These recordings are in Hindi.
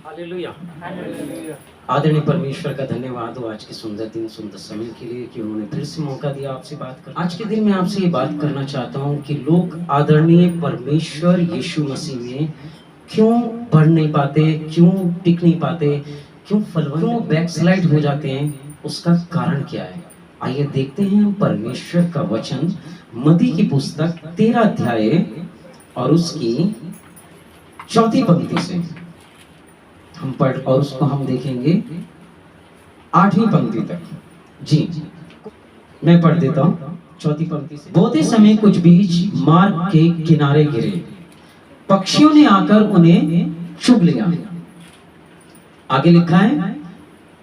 आदरणीय परमेश्वर का धन्यवाद हो आज के सुंदर दिन सुंदर समय के लिए कि उन्होंने फिर से मौका दिया आपसे बात कर। आज के दिन मैं आपसे ये बात करना चाहता हूँ कि लोग आदरणीय परमेश्वर यीशु मसीह में क्यों बढ़ नहीं पाते, क्यों टिक नहीं पाते, क्यों बैकस्लाइड हो जाते हैं, उसका कारण क्या है। आइए देखते हैं परमेश्वर का वचन मत्ती की पुस्तक 13 अध्याय और उसकी 4 पंक्ति से हम पढ़ और उसको हम देखेंगे 8वीं पंक्ति तक। जी मैं पढ़ देता हूँ 4 पंक्ति से। बोते समय कुछ बीज मार्ग के किनारे गिरे, पक्षियों ने आकर उन्हें चुग लिया। आगे लिखा है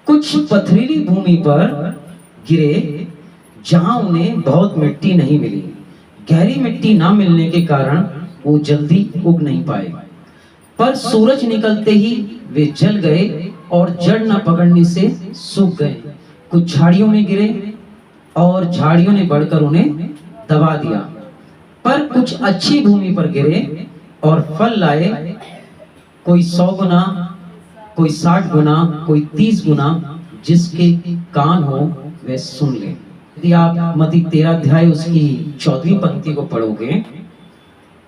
कुछ पथरीली भूमि पर गिरे जहां उन्हें बहुत मिट्टी नहीं मिली। गहरी मिट्टी ना मिलने के कारण वो जल्दी उग नहीं पाए, पर सूरज निकलते ही वे जल गए और जड़ न पकड़ने से सूख गए। कुछ झाड़ियों में गिरे और झाड़ियों ने बढ़कर उन्हें दबा दिया। पर कुछ अच्छी भूमि पर गिरे और फल लाए, कोई 100 गुना, कोई 60 गुना, कोई 30 गुना। जिसके कान हो वे सुन ले। यदि आप मत्ती 13 अध्याय उसकी 4वीं पंक्ति को पढ़ोगे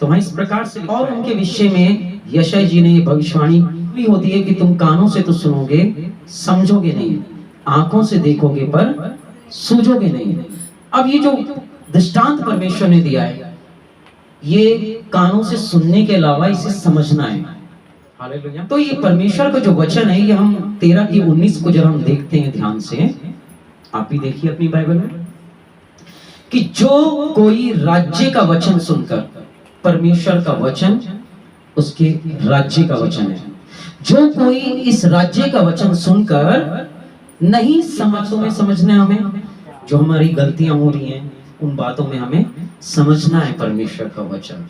तो वहां इस प्रकार से और उनके विषय में यशायाह जी ने भविष्यवाणी भी होती है कि तुम कानों से तो सुनोगे, समझोगे नहीं, आंखों से देखोगे पर सूझोगे नहीं। अब ये जो दृष्टांत परमेश्वर ने दिया है, ये कानों से सुनने के अलावा इसे समझना है। हालेलुया। तो ये परमेश्वर का जो वचन है, ये हम 13 की 19 को जब हम देखते हैं ध्यान से, आप भी देखिए अपनी बाइबल में, कि जो कोई राज्य का वचन सुनकर, परमेश्वर का वचन उसके राज्य का वचन है, जो कोई इस राज्य का वचन सुनकर नहीं समझना हमें, जो हमारी गलतियां हो रही हैं उन बातों में हमें समझना है परमेश्वर का वचन,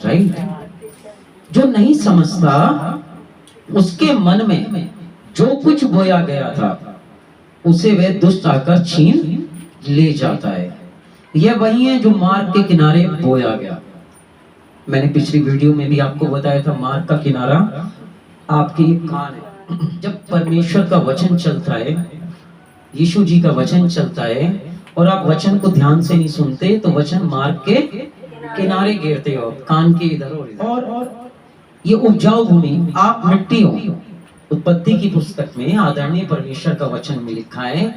राइट। जो नहीं समझता उसके मन में जो कुछ बोया गया था उसे वह दुष्ट आकर छीन ले जाता है। यह वही है जो मार्ग के किनारे बोया गया। मैंने पिछली वीडियो में भी आपको बताया था, मार्ग का किनारा आपके कान है। जब परमेश्वर का वचन चलता है, यीशु जी का वचन चलता है और आप वचन को ध्यान से नहीं सुनते तो वचन मार्ग के किनारे गिरते हो, कान के इधर और ये उपजाऊ भूमि, आप मिट्टी हो। उत्पत्ति की पुस्तक में आदरणीय परमेश्वर का वचन में लिखा है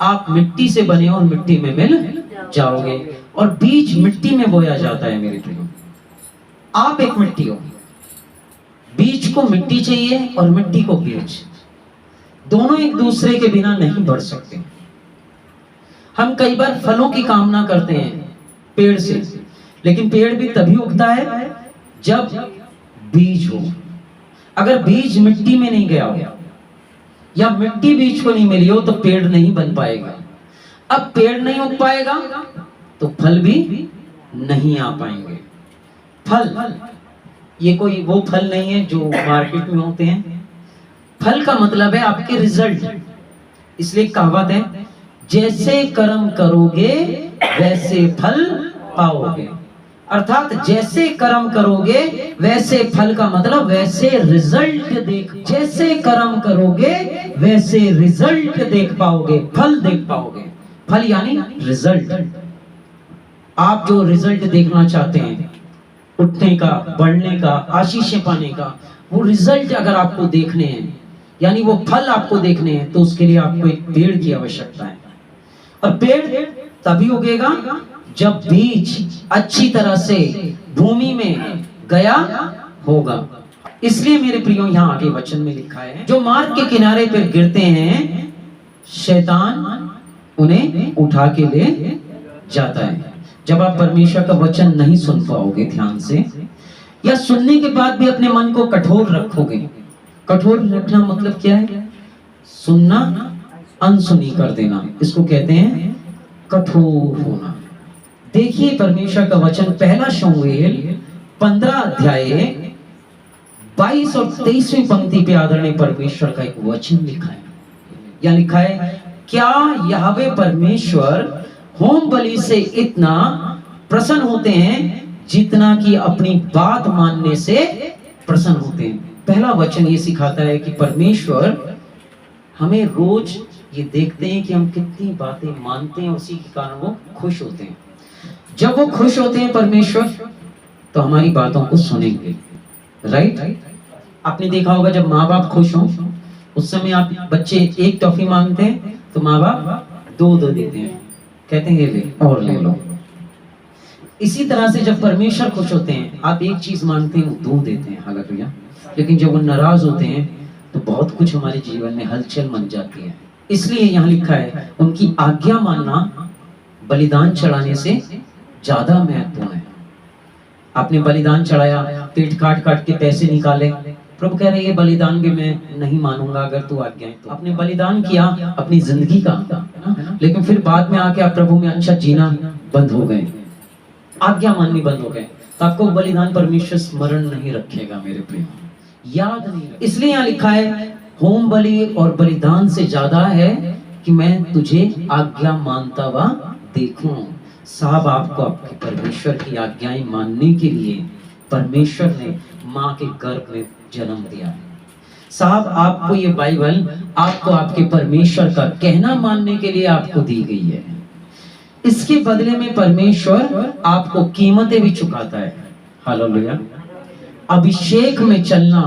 आप मिट्टी से बने और मिट्टी में मिल जाओगे। और बीज मिट्टी में बोया जाता है मेरे प्रियो। आप एक मिट्टी हो, बीज को मिट्टी चाहिए और मिट्टी को बीज, दोनों एक दूसरे के बिना नहीं बढ़ सकते। हम कई बार फलों की कामना करते हैं पेड़ से, लेकिन पेड़ भी तभी उगता है जब बीज हो। अगर बीज मिट्टी में नहीं गया हो या मिट्टी बीज को नहीं मिली हो तो पेड़ नहीं बन पाएगा। अब पेड़ नहीं उग पाएगा तो फल भी नहीं आ पाएंगे। फल ये कोई वो फल नहीं है जो मार्केट में होते हैं। फल का मतलब है आपके रिजल्ट। इसलिए कहावत है, जैसे कर्म करोगे वैसे फल पाओगे। अर्थात जैसे कर्म करोगे वैसे फल का मतलब वैसे रिजल्ट देख, जैसे कर्म करोगे वैसे रिजल्ट देख पाओगे, फल देख पाओगे। फल यानी रिजल्ट। आप जो रिजल्ट देखना चाहते हैं, उठने का, बढ़ने का, आशीषें पाने का, वो रिजल्ट अगर आपको देखने हैं, यानी वो फल आपको देखने हैं, तो उसके लिए आपको एक पेड़ की आवश्यकता है। और पेड़ तभी उगेगा जब बीज अच्छी तरह से भूमि में गया होगा। इसलिए मेरे प्रियो यहाँ आगे वचन में लिखा है, जो मार्ग के किनारे पर गिरते हैं शैतान उन्हें उठा के ले जाता है। जब आप परमेश्वर का वचन नहीं सुन पाओगे ध्यान से, या सुनने के बाद भी अपने मन को कठोर रखोगे। कठोर रखना मतलब क्या है? सुनना अनसुनी कर देना, इसको कहते हैं कठोर होना। देखिए परमेश्वर का वचन पहला शमूएल 15 अध्याय 22 और 23वीं पंक्ति पे आदरणीय परमेश्वर का एक वचन लिखा है। यहाँ लिखा है, क्या यहोवा परमेश्वर होम बलि से इतना प्रसन्न होते हैं जितना कि अपनी बात मानने से प्रसन्न होते हैं। पहला वचन ये सिखाता है कि परमेश्वर हमें रोज ये देखते हैं कि हम कितनी बातें मानते हैं, उसी के कारण वो खुश होते हैं। जब वो खुश होते हैं परमेश्वर, तो हमारी बातों को सुनेंगे। राइट? आपने देखा होगा जब माँ बाप खुश हों, उस समय आप बच्चे एक टॉफी मांगते हैं तो माँ बाप दो देते हैं, कहते हैं ले और ले लो। इसी तरह से जब परमेश्वर खुश होते हैं, आप एक चीज मांगते हैं वो दो देते हैं। हालेलुया। लेकिन जब वो नाराज होते हैं तो बहुत कुछ हमारे जीवन में हलचल मच जाती है। इसलिए यहाँ लिखा है उनकी आज्ञा मानना बलिदान चढ़ाने से ज्यादा महत्वपूर्ण है। आपने बलिदान चढ़ाया, पेट काट काट के पैसे निकाले, प्रभु कह रहे ये बलिदान भी मैं नहीं मानूंगा अगर तू आज्ञा है तो। आपने बलिदान किया अपनी जिंदगी का, लेकिन फिर बाद में आके आप प्रभु में अच्छा जीना बंद हो गए, आज्ञा माननी बंद हो गए, तो आपको बलिदान परमेश्वर स्मरण नहीं रखेगा मेरे प्रिय, याद नहीं। इसलिए यहाँ लिखा है होम बलि और बलिदान से ज्यादा है कि मैं तुझे आज्ञा मानता हुआ देखूं। साहब, आपको आपके परमेश्वर की आज्ञाएं मानने के लिए परमेश्वर ने माँ के गर्भ में जन्म दिया है। साहब, आपको ये बाइबल आपको आपके परमेश्वर का कहना मानने के लिए आपको दी गई है। इसके बदले में परमेश्वर आपको कीमतें भी चुकाता है। हालेलुया। अभिषेक में चलना,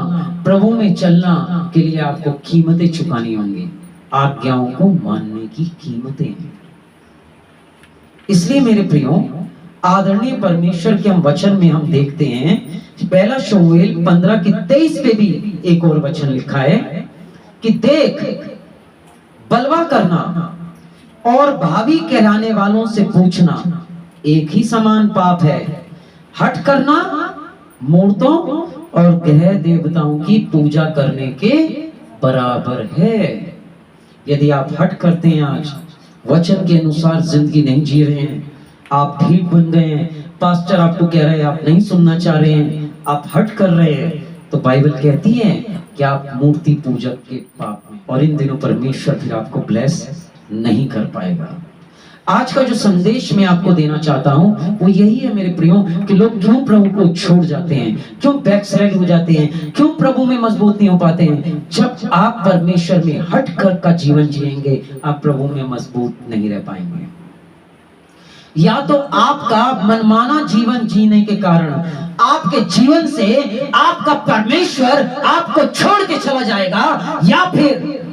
प्रभु में चलना के लिए आपको कीमतें चुकानी होंगी, आज्ञाओं को मानने की कीमतें हैं। इसलिए मेरे प्रियो, आदरणीय परमेश्वर के हम वचन में हम देखते हैं, पहला शमूएल 15:23 पे भी एक और वचन लिखा है कि देख, बलवा करना और भावी कहलाने वालों से पूछना एक ही समान पाप है। हठ करना मूर्तों और ग्रह देवताओं की पूजा करने के बराबर है। यदि आप हठ करते हैं, आज वचन के अनुसार जिंदगी नहीं जी रहे हैं, आप भीड़ बन गए हैं, पास्टर आपको कह रहे हैं आप नहीं सुनना चाह रहे हैं, आप हट कर रहे हैं, तो बाइबल कहती है कि आप मूर्ति पूजक के पाप में, और इन दिनों परमेश्वर फिर आपको ब्लेस नहीं कर पाएगा। आज का जो संदेश मैं आपको देना चाहता हूं वो यही है मेरे प्रियो, कि लोग क्यों प्रभु को छोड़ जाते हैं, क्यों बैकसाइड हो जाते हैं, क्यों प्रभु में मजबूत नहीं हो पाते हैं। जब आप परमेश्वर में हट कर का जीवन जिएंगे, आप प्रभु में मजबूत नहीं रह पाएंगे। या तो आपका मनमाना जीवन जीने के कारण आपके जीवन से आपका परमेश्वर आपको छोड़ के चला जाएगा, या फिर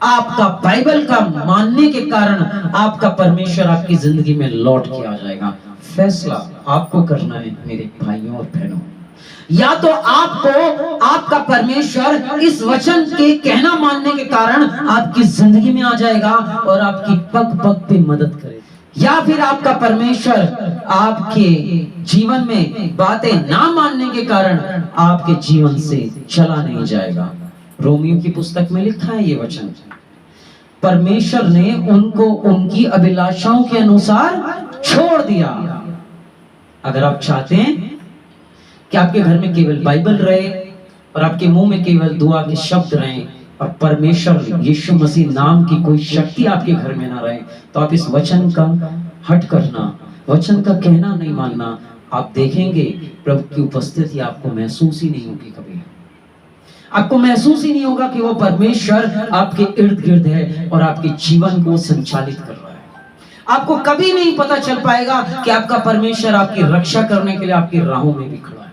आपका बाइबल का मानने के कारण आपका परमेश्वर आपकी जिंदगी में लौट के आ जाएगा। फैसला आपको करना है मेरे भाइयों और बहनों। या तो आपको आपका परमेश्वर इस वचन के कहना मानने के कारण आपकी जिंदगी में आ जाएगा और आपकी पग पग पे मदद करेगा, या फिर आपका परमेश्वर आपके जीवन में बातें ना मानने के कारण आपके जीवन से चला नहीं जाएगा। रोमियो की पुस्तक में लिखा है ये वचन, परमेश्वर ने उनको उनकी अभिलाषाओं के अनुसार छोड़ दिया। अगर आप चाहते हैं कि आपके घर में केवल बाइबल रहे और आपके मुंह में केवल दुआ के शब्द रहें और परमेश्वर यीशु मसीह नाम की कोई शक्ति आपके घर में ना रहे, तो आप इस वचन का हट करना, वचन का कहना नहीं मानना, आप देखेंगे प्रभु की उपस्थिति आपको महसूस ही नहीं होगी। कभी आपको महसूस ही नहीं होगा कि वो परमेश्वर आपके इर्द गिर्द है और आपके जीवन को संचालित कर रहा है। आपको कभी नहीं पता चल पाएगा कि आपका परमेश्वर आपकी रक्षा करने के लिए आपकी राहों में भी खड़ा है।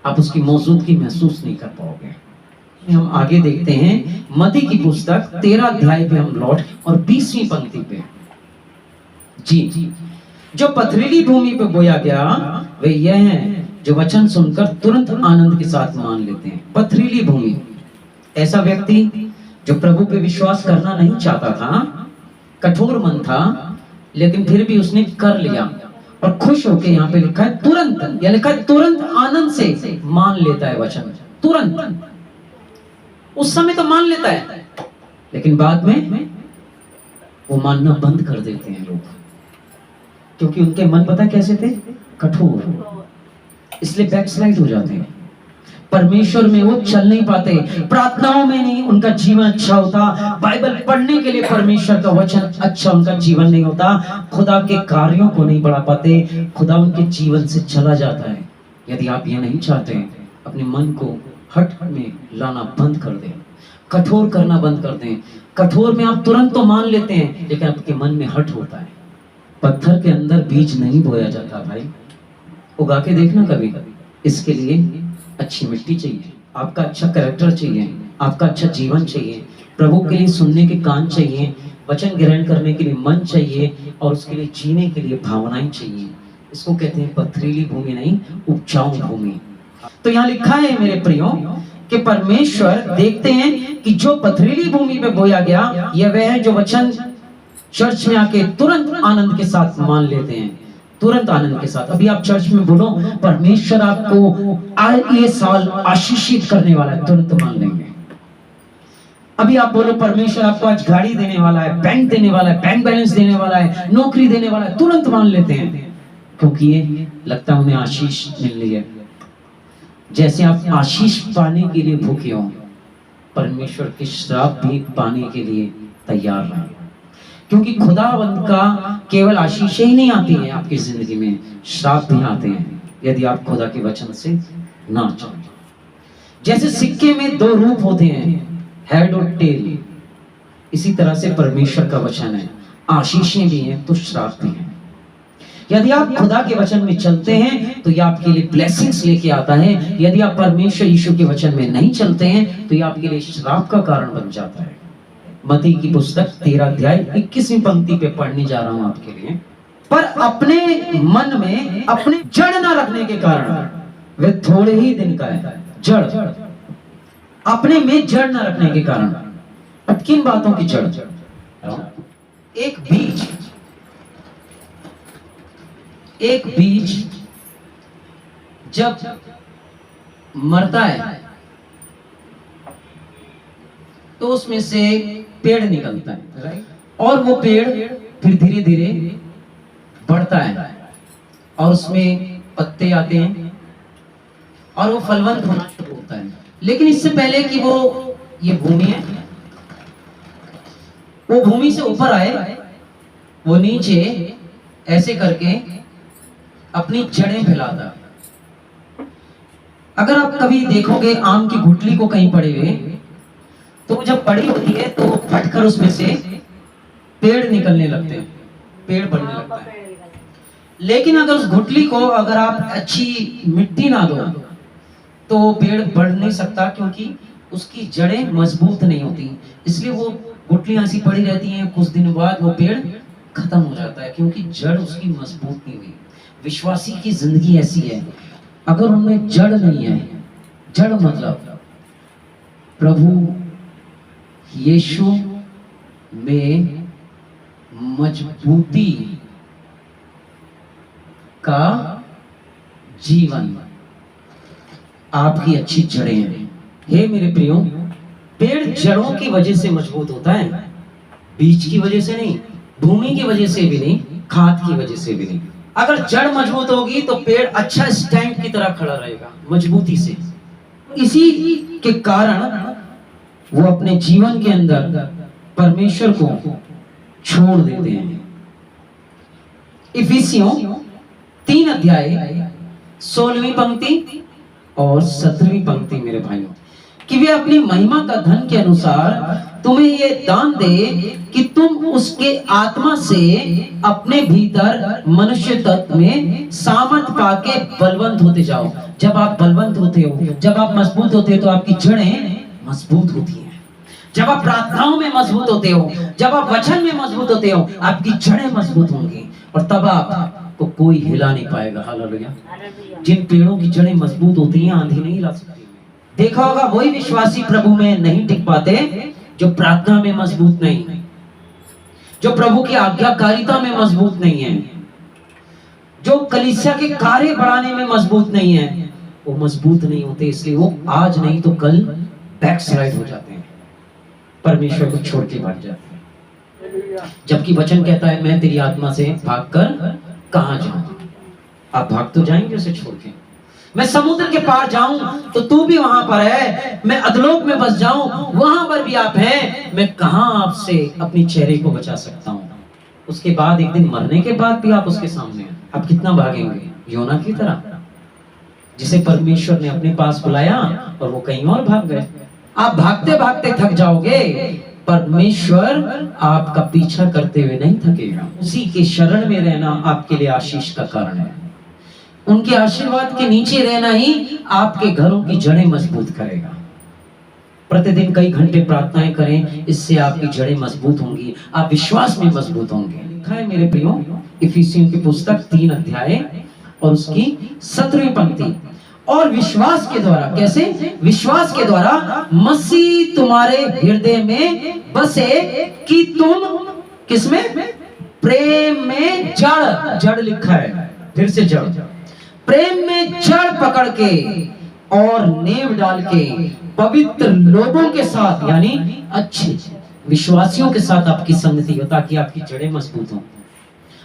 आप उसकी मौजूदगी महसूस नहीं कर पाओगे। हम आगे देखते हैं मत्ती की पुस्तक 13 अध्याय पे हम लौट और 20वीं पंक्ति पे। जी, जो पथरीली भूमि पे बोया गया वे यह है जो वचन सुनकर तुरंत आनंद के साथ मान लेते हैं। पथरीली भूमि, ऐसा व्यक्ति जो प्रभु पे विश्वास करना नहीं चाहता था, कठोर मन था, लेकिन फिर भी उसने कर लिया और खुश होकर, यहाँ पे लिखा है तुरंत, या लिखा है तुरंत आनंद से मान लेता है वचन। तुरंत, उस समय तो मान लेता है, लेकिन बाद में वो मानना बंद कर देते हैं लोग, क्योंकि उनके मन पता कैसे थे, कठोर, इसलिए बैकस्लाइड हो जाते हैं। परमेश्वर में वो चल नहीं पाते, प्रार्थनाओं में नहीं उनका जीवन अच्छा होता, बाइबल पढ़ने के लिए परमेश्वर का वचन अच्छा उनका जीवन नहीं होता, खुदा के कार्यों को नहीं बढ़ा पाते, खुदा उनके जीवन से चला जाता है। यदि आप ये नहीं चाहते अपने मन को हट में लाना बंद कर दें, कठोर करना बंद कर दें। कठोर में आप तुरंत तो मान लेते हैं, लेकिन आपके मन में हट होता है। पत्थर के अंदर बीज नहीं बोया जाता भाई, उगा के देखना कभी कभी। इसके लिए अच्छी मिट्टी चाहिए, आपका अच्छा कैरेक्टर चाहिए, आपका अच्छा जीवन चाहिए, प्रभु के लिए सुनने के कान चाहिए, वचन ग्रहण करने के लिए मन चाहिए, और उसके लिए जीने के लिए भावनाएं चाहिए। इसको कहते हैं पथरीली भूमि नहीं, उपजाऊ भूमि। तो यहाँ लिखा है मेरे प्रियो कि परमेश्वर देखते हैं कि जो पथरीली भूमि पे बोया गया, यह वह है जो वचन चर्च में आके तुरंत आनंद के साथ मान लेते हैं, तुरंत आनंद के साथ। अभी आप चर्च में बोलो परमेश्वर आपको ये साल आशीषित करने वाला है, तुरंत मान लेंगे। अभी आप बोलो परमेश्वर आपको आज गाड़ी देने वाला है, बैंक देने वाला है, बैंक बैलेंस देने वाला है, नौकरी देने वाला है, तुरंत मान लेते हैं, क्योंकि ये लगता है उन्हें आशीष मिल रही है। जैसे आप आशीष पाने के लिए भूखे हो, परमेश्वर के श्राप भी पाने के लिए तैयार रहें, क्योंकि खुदावंद का केवल आशीष ही नहीं आती है आपकी जिंदगी में, श्राप भी आते हैं यदि आप खुदा के वचन से ना चलें। जैसे सिक्के में दो रूप होते हैं, हेड और टेल, इसी तरह से परमेश्वर का वचन है, आशीषें भी हैं तो श्राप भी हैं। यदि आप खुदा के वचन में चलते हैं तो ये आपके लिए ब्लेसिंग्स लेके आता है, यदि आप परमेश्वर यीशु के वचन में नहीं चलते हैं तो ये आपके लिए श्राप का कारण बन जाता है। मत्ती की पुस्तक 13 अध्याय 21वीं पंक्ति पे पढ़ने जा रहा हूं आपके लिए। पर अपने मन में अपने जड़ ना रखने के कारण, वे थोड़े ही दिन का है, जड़ अपने में जड़ ना रखने के कारण। अब किन बातों की जड़? एक बीज जब मरता है तो उसमें से पेड़ निकलता है, और वो पेड़ फिर धीरे धीरे बढ़ता है और उसमें पत्ते आते हैं और वो फलवंत होना शुरू होता है। लेकिन इससे पहले कि वो ये भूमि है, वो भूमि से ऊपर आए, वो नीचे ऐसे करके अपनी जड़ें फैलाता है। अगर आप कभी देखोगे आम की गुठली को कहीं पड़े हुए, तो जब बड़ी होती है तो फटकर उसमें से पेड़ निकलने लगते हैं, पेड़ बढ़ने लगता है। लेकिन अगर उस गुठली को अगर आप अच्छी मिट्टी ना दो तो पेड़ बढ़ नहीं सकता, क्योंकि उसकी जड़ें मजबूत नहीं होती। इसलिए वो गुठलियां ऐसी पड़ी रहती हैं, कुछ दिन बाद वो पेड़ खत्म हो जाता है, क्योंकि जड़ उसकी मजबूत नहीं हुई। विश्वासी की जिंदगी ऐसी है, अगर उनमें जड़ नहीं है, जड़ मतलब प्रभु यीशु में मजबूती का जीवन, आपकी अच्छी जड़ें हैं। हे मेरे प्रियो, पेड़ जड़ों की वजह से मजबूत होता है, बीज की वजह से नहीं, भूमि की वजह से भी नहीं, खाद की वजह से भी नहीं। अगर जड़ मजबूत होगी तो पेड़ अच्छा स्टैंड की तरह खड़ा रहेगा मजबूती से। इसी के कारण वो अपने जीवन के अंदर परमेश्वर को छोड़ देते हैं। इफिसियों 3 अध्याय 16वीं पंक्ति और 17वीं पंक्ति मेरे भाइयों, कि वे अपनी महिमा का धन के अनुसार तुम्हें ये दान दे कि तुम उसके आत्मा से अपने भीतर मनुष्य तत्व में सामर्थ पाके बलवंत होते जाओ। जब आप बलवंत होते हो, जब आप मजबूत होते हो, तो आपकी जड़ें मजबूत होती हैं। जब आप प्रार्थनाओं में मजबूत होते हो, जब आप वचन में मजबूत होते हो, आपकी जड़ें मजबूत होंगी और तब आपको कोई हिला नहीं पाएगा। हालेलुया। जिन पेड़ों की जड़ें मजबूत होती हैं, आंधी नहीं ला सकती। देखा होगा वही विश्वासी प्रभु में नहीं टिक पाते जो प्रार्थना में मजबूत नहीं, जो प्रभु की आज्ञाकारिता में मजबूत नहीं है, जो कलीसिया के कार्य बढ़ाने में मजबूत नहीं है, वो मजबूत नहीं होते। इसलिए वो आज नहीं तो कल बैकस्लाइड हो जाते हैं, परमेश्वर को छोड़ के भाग जाते हैं। जबकि वचन कहता है मैं तेरी आत्मा से भागकर कहां जाऊं। आप भाग तो जाएंगे उसे छोड़ के। मैं समुद्र के पार जाऊं तो तू भी वहां पर है, मैं अधलोक में बस जाऊं वहां पर भी आप हैं, मैं कहां आपसे अपनी चेहरे को बचा सकता हूं। उसके बाद एक दिन मरने के बाद भी आप उसके सामने हैं, आप कितना भागेंगे? योना की तरह। जिसे परमेश्वर ने अपने पास बुलाया और वो कहीं और भाग गए। आप भागते भागते थक जाओगे, परमेश्वर आपका पीछा करते हुए नहीं थकेगा। उसी के शरण में रहना आपके लिए आशीष का कारण है। उनके आशीर्वाद के नीचे रहना ही आपके घरों की जड़ें मजबूत करेगा। प्रतिदिन कई घंटे प्रार्थनाएं करें, इससे आपकी जड़ें मजबूत होंगी, आप विश्वास में मजबूत होंगे। लिखा है मेरे प्रियो, इफिसियों की पुस्तक 3 अध्याय और उसकी 17वीं पंक्ति, और विश्वास के द्वारा, कैसे? विश्वास के द्वारा मसीह तुम्हारे हृदय में बसे कि तुम किसमें? प्रेम में जड़ लिखा है, फिर से जड़, प्रेम में जड़ पकड़ के और नींव डाल के पवित्र लोगों के साथ, यानी अच्छे विश्वासियों के साथ आपकी संगति हो ताकि आपकी जड़ें मजबूत हो।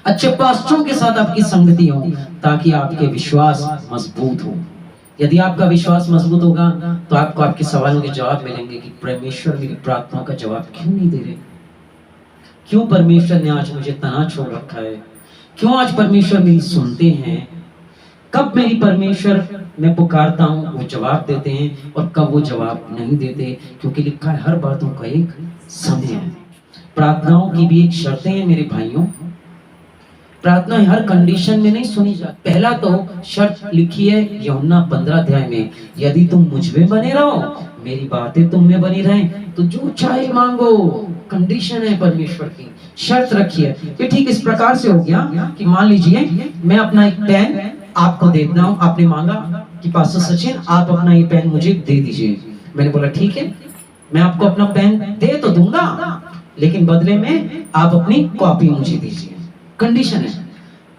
अच्छे पास्टरों के साथ आपकी संगति हो ताकि आपके विश्वास मजबूत हो। यदि आपका विश्वास मजबूत होगा तो आपको आपके सवालों के जवाब मिलेंगे कि परमेश्वर मेरी प्रार्थनाओं का जवाब क्यों नहीं दे रहे, क्यों परमेश्वर ने आज मुझे तना छोड़ रखा है, क्यों आज परमेश्वर मेरी सुनते हैं, कब मेरी परमेश्वर मैं पुकारता हूं वो जवाब देते हैं और कब वो जवाब नहीं देते, क्योंकि लिखा है हर बातों का एक समय है। प्रार्थनाओं की भी एक शर्तें हैं मेरे भाइयों। प्रार्थना हर कंडीशन में नहीं सुनी जाती। पहला तो शर्त लिखी है यूहन्ना 15 अध्याय में, यदि तुम मुझ में बने रहो, मेरी बातें तुम में बनी रहें, तो जो चाहे मांगो। कंडीशन है परमेश्वर की, शर्त रखी है। ये ठीक इस प्रकार से हो गया कि मान लीजिए मैं अपना एक पेन आपको देता हूं, आपने मांगा कि पास्टर सचिन आप अपना ये पेन मुझे दे दीजिए। मैंने बोला ठीक है, मैं आपको अपना पेन दे तो दूंगा, लेकिन बदले में आप अपनी कॉपी मुझे दीजिए। कंडीशन है,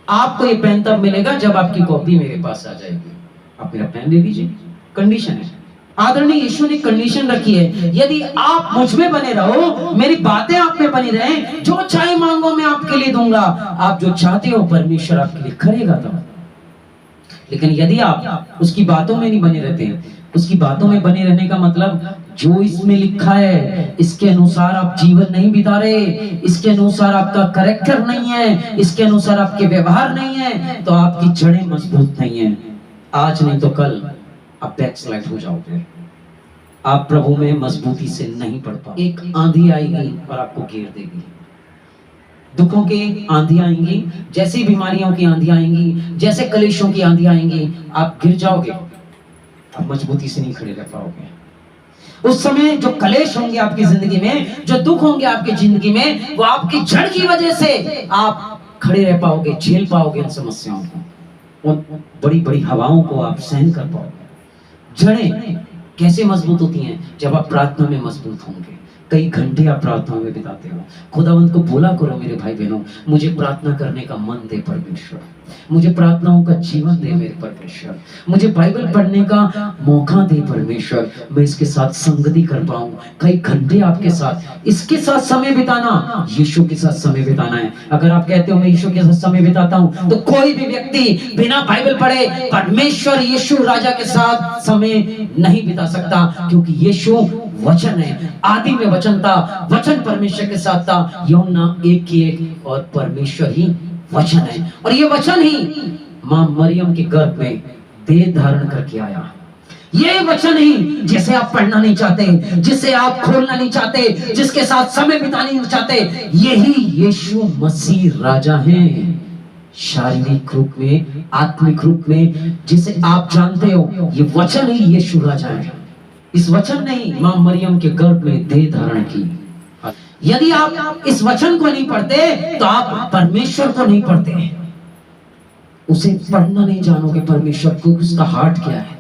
आपको ये पेन तब मिलेगा जब आपकी कॉपी मेरे पास आ जाएगी, आप मेरा पेन ले लीजिए। कंडीशन है। आदरणीय यीशु ने कंडीशन रखी है, यदि आप मुझ में बने रहो, मेरी बातें आप में बनी रहें, जो चाहे मांगो मैं आपके लिए दूंगा। आप जो चाहते हो परमेश्वर आपके लिए करेगा तब। लेकिन यदि आप उसकी बातों में नहीं बने रहते हैं, उसकी बातों में बने रहने का मतलब जो इसमें लिखा है इसके अनुसार आप जीवन नहीं बिता रहे, इसके अनुसार आपका कैरेक्टर नहीं है, इसके अनुसार आपके व्यवहार नहीं है, तो आपकी जड़ें मजबूत नहीं है। आज नहीं तो कल आप बैकस्लाइड हो जाओगे, आप प्रभु में मजबूती से नहीं पढ़ पाओगे। एक आंधी आएगी और आपको घेर देगी, दुखों की आंधियां आएंगी, जैसे बीमारियों की आंधियां आएंगी, जैसे कलेशों की आंधियां आएंगी, आप गिर जाओगे, आप मजबूती से नहीं खड़े रह पाओगे। उस समय जो कलेश होंगे आपकी जिंदगी में, जो दुख होंगे आपकी जिंदगी में, वो आपकी जड़ की वजह से आप खड़े रह पाओगे, झेल पाओगे उन समस्याओं को, उन बड़ी बड़ी हवाओं को आप सहन कर पाओगे। जड़ें कैसे मजबूत होती हैं? जब आप प्रार्थना में मजबूत होंगे। कई घंटे आप प्रार्थना में बिताते हो, खुदावंत को बोला करो मेरे भाई बहनों, मुझे प्रार्थना करने का मन दे परमेश्वर, मुझे प्रार्थनाओं का जीवन दे मेरे परमेश्वर, मुझे बाइबल पढ़ने का मौका दे परमेश्वर, मैं इसके साथ संगति कर पाऊं। कई घंटे आपके साथ, इसके साथ समय बिताना, यीशु के साथ समय बिताना है। अगर आप कहते हो मैं यीशु के साथ समय बिताता हूं, तो कोई भी व्यक्ति बिना बाइबल पढ़े परमेश्वर यीशु राजा के साथ समय नहीं बिता सकता, क्योंकि यीशु वचन है, आदि में वचन था, वचन परमेश्वर के साथ था, यूहन्ना 1:1, और परमेश्वर ही वचन है, और ये वचन ही मां मरियम के गर्भ में देह धारण करके आया। ये वचन ही जिसे आप पढ़ना नहीं चाहते, जिसे आप खोलना नहीं चाहते, जिसके साथ समय बिताना नहीं चाहते, यही यीशु मसीह राजा है। शारीरिक रूप में, आत्मिक रूप में, जिसे आप जानते हो, ये वचन ही यीशु राजा है। इस वचन ने ही मां मरियम के गर्भ में देह धारण की। यदि आप इस वचन को नहीं पढ़ते तो आप परमेश्वर को नहीं पढ़ते, उसे पढ़ना नहीं जानोगे परमेश्वर को, उसका हार्ट क्या है,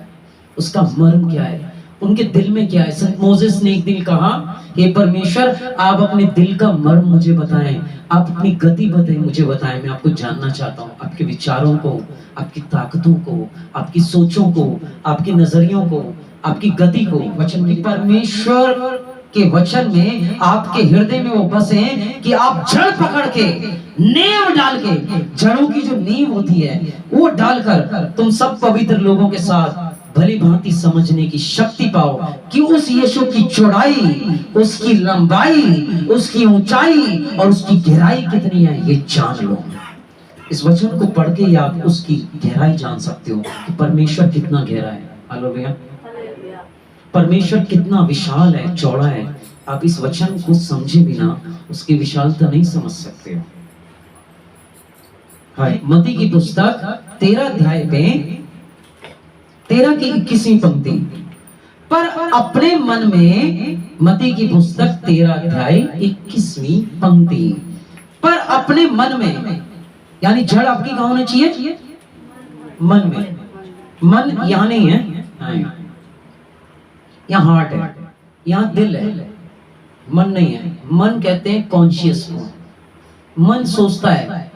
उसका मर्म क्या है, उनके दिल में क्या है। संत मोसेस ने एक दिन कहा, हे परमेश्वर आप अपने दिल का मर्म मुझे बताएं, आप अपनी गति बताएं, मुझे बताएं, मैं आपको जानना चाहता हूं, आपके विचारों को, आपकी ताकतों को, आपकी सोचों को, आपके नजरियों को, आपकी गति को। वचन की परमेश्वर के वचन में आपके हृदय में वो बसे कि आप जड़ पकड़ के, नींव डाल के, जड़ों की जो नींव होती है वो डालकर तुम सब पवित्र लोगों के साथ भली भांति समझने की शक्ति पाओ कि उस यीशु की चौड़ाई, उसकी लंबाई, उसकी ऊंचाई और उसकी गहराई कितनी है, ये जान लो। इस वचन को पढ़ के ही आप उसकी गहराई जान सकते हो कि परमेश्वर कितना गहरा है। हालेलुया। परमेश्वर कितना विशाल है, चौड़ा है। आप इस वचन को समझे बिना उसकी विशालता नहीं समझ सकते हो। हाय, मत्ती की पुस्तक 13 अध्याय पे 13 की 21वीं पंक्ति, पर अपने मन में, मत्ती की पुस्तक 13 अध्याय 21वीं पंक्ति, पर अपने मन में, यानी जड़ आपकी कहाँ होनी चाहिए? मन में। मन यहाँ नहीं है, यहाँ हार्ट है, यहाँ दिल है, मन नहीं है। मन कहते हैं कॉन्शियस को। मन सोचता है,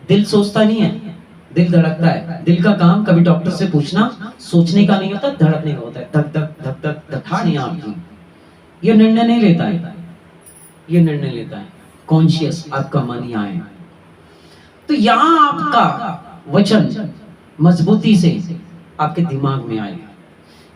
दिल सोचता नहीं है, दिल धड़कता है। दिल का काम कभी डॉक्टर से पूछना, सोचने का नहीं होता, धड़कने का होता है। धक धक धक धक धक नहीं आपकी। ये निर्णय नहीं लेता है, ये निर्णय लेता है कॉन्शियस, आपका मन यहाँ है। तो यहाँ आपका वचन मजबूती से आपके दिमाग में आएगा।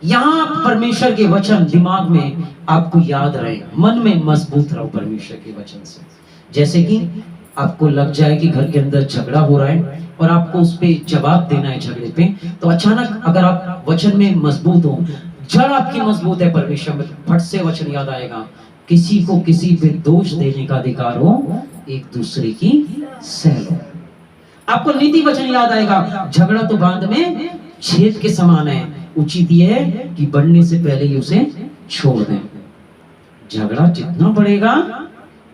यहाँ परमेश्वर के वचन दिमाग में आपको याद रहे, मन में मजबूत रहो परमेश्वर के वचन से। जैसे कि आपको लग जाए कि घर के अंदर झगड़ा हो रहा है और आपको उस पे जवाब देना है झगड़े पे, तो अचानक अगर आप वचन में मजबूत हो, जड़ आपकी मजबूत है परमेश्वर में, फट से वचन याद आएगा, किसी को किसी पे दोष देने का अधिकार हो, एक दूसरे की सह लो। आपको नीति वचन याद आएगा, झगड़ा तो बांध में छेद के समान है, उचित ये है कि बढ़ने से पहले ही उसे छोड़ दें। झगड़ा जितना बढ़ेगा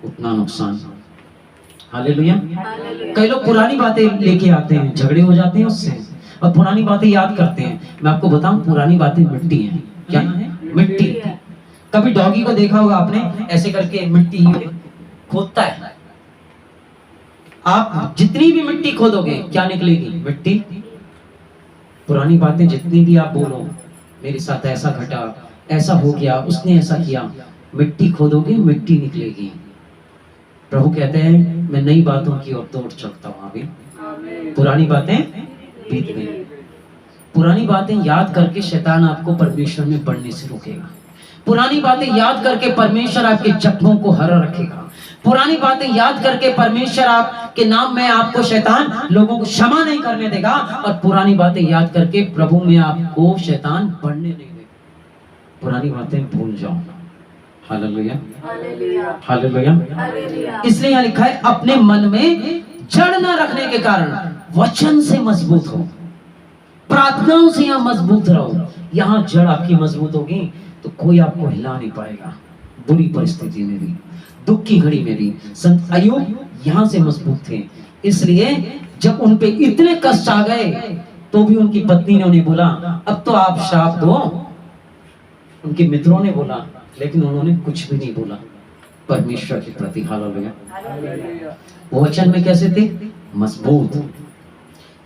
उतना नुकसान। हालेलुया। कई लोग पुरानी बातें लेके आते हैं, झगड़े हो जाते हैं उससे, और पुरानी बातें याद करते हैं। मैं आपको बताऊं, पुरानी बातें मिट्टी हैं। क्या है? मिट्टी। कभी डॉगी को देखा होगा आपने, ऐसे करके मिट्टी खोदता है। आप जितनी भी मिट्टी खोदोगे क्या निकलेगी? मिट्टी। पुरानी बातें जितनी भी आप बोलो, मेरे साथ ऐसा घटा, ऐसा हो गया, उसने ऐसा किया, मिट्टी खोदोगे मिट्टी निकलेगी। प्रभु कहते हैं मैं नई बातों की ओर दौड़ चलता हूं। अभी पुरानी बातें बीत गई। पुरानी बातें याद करके शैतान आपको परमेश्वर में बढ़ने से रोकेगा। पुरानी बातें याद करके परमेश्वर आपके जख्मों को हरा रखेगा। पुरानी बातें याद करके परमेश्वर आपके नाम में आपको शैतान लोगों को क्षमा नहीं करने देगा, और पुरानी बातें याद करके प्रभु में आपको शैतान बढ़ने नहीं देगा। पुरानी बातें भूल जाओ। Hallelujah, hallelujah. इसलिए यहाँ लिखा है अपने मन में जड़ न रखने के कारण वचन से मजबूत हो, प्रार्थनाओं से यहाँ मजबूत रहो। यहाँ जड़ आपकी मजबूत होगी तो कोई आपको हिला नहीं पाएगा। बुरी परिस्थिति में भी, दुख की घड़ी में भी संत अय्यूब यहाँ से मजबूत थे। इसलिए जब उन पे इतने कष्ट आ गए तो भी उनकी पत्नी ने उन्हें बोला अब तो आप श्राप दो। उनके मित्रों ने बोला, लेकिन उन्होंने कुछ भी नहीं बोला परमेश्वर के प्रति। हालेलुया। वो वचन में कैसे थे? मजबूत।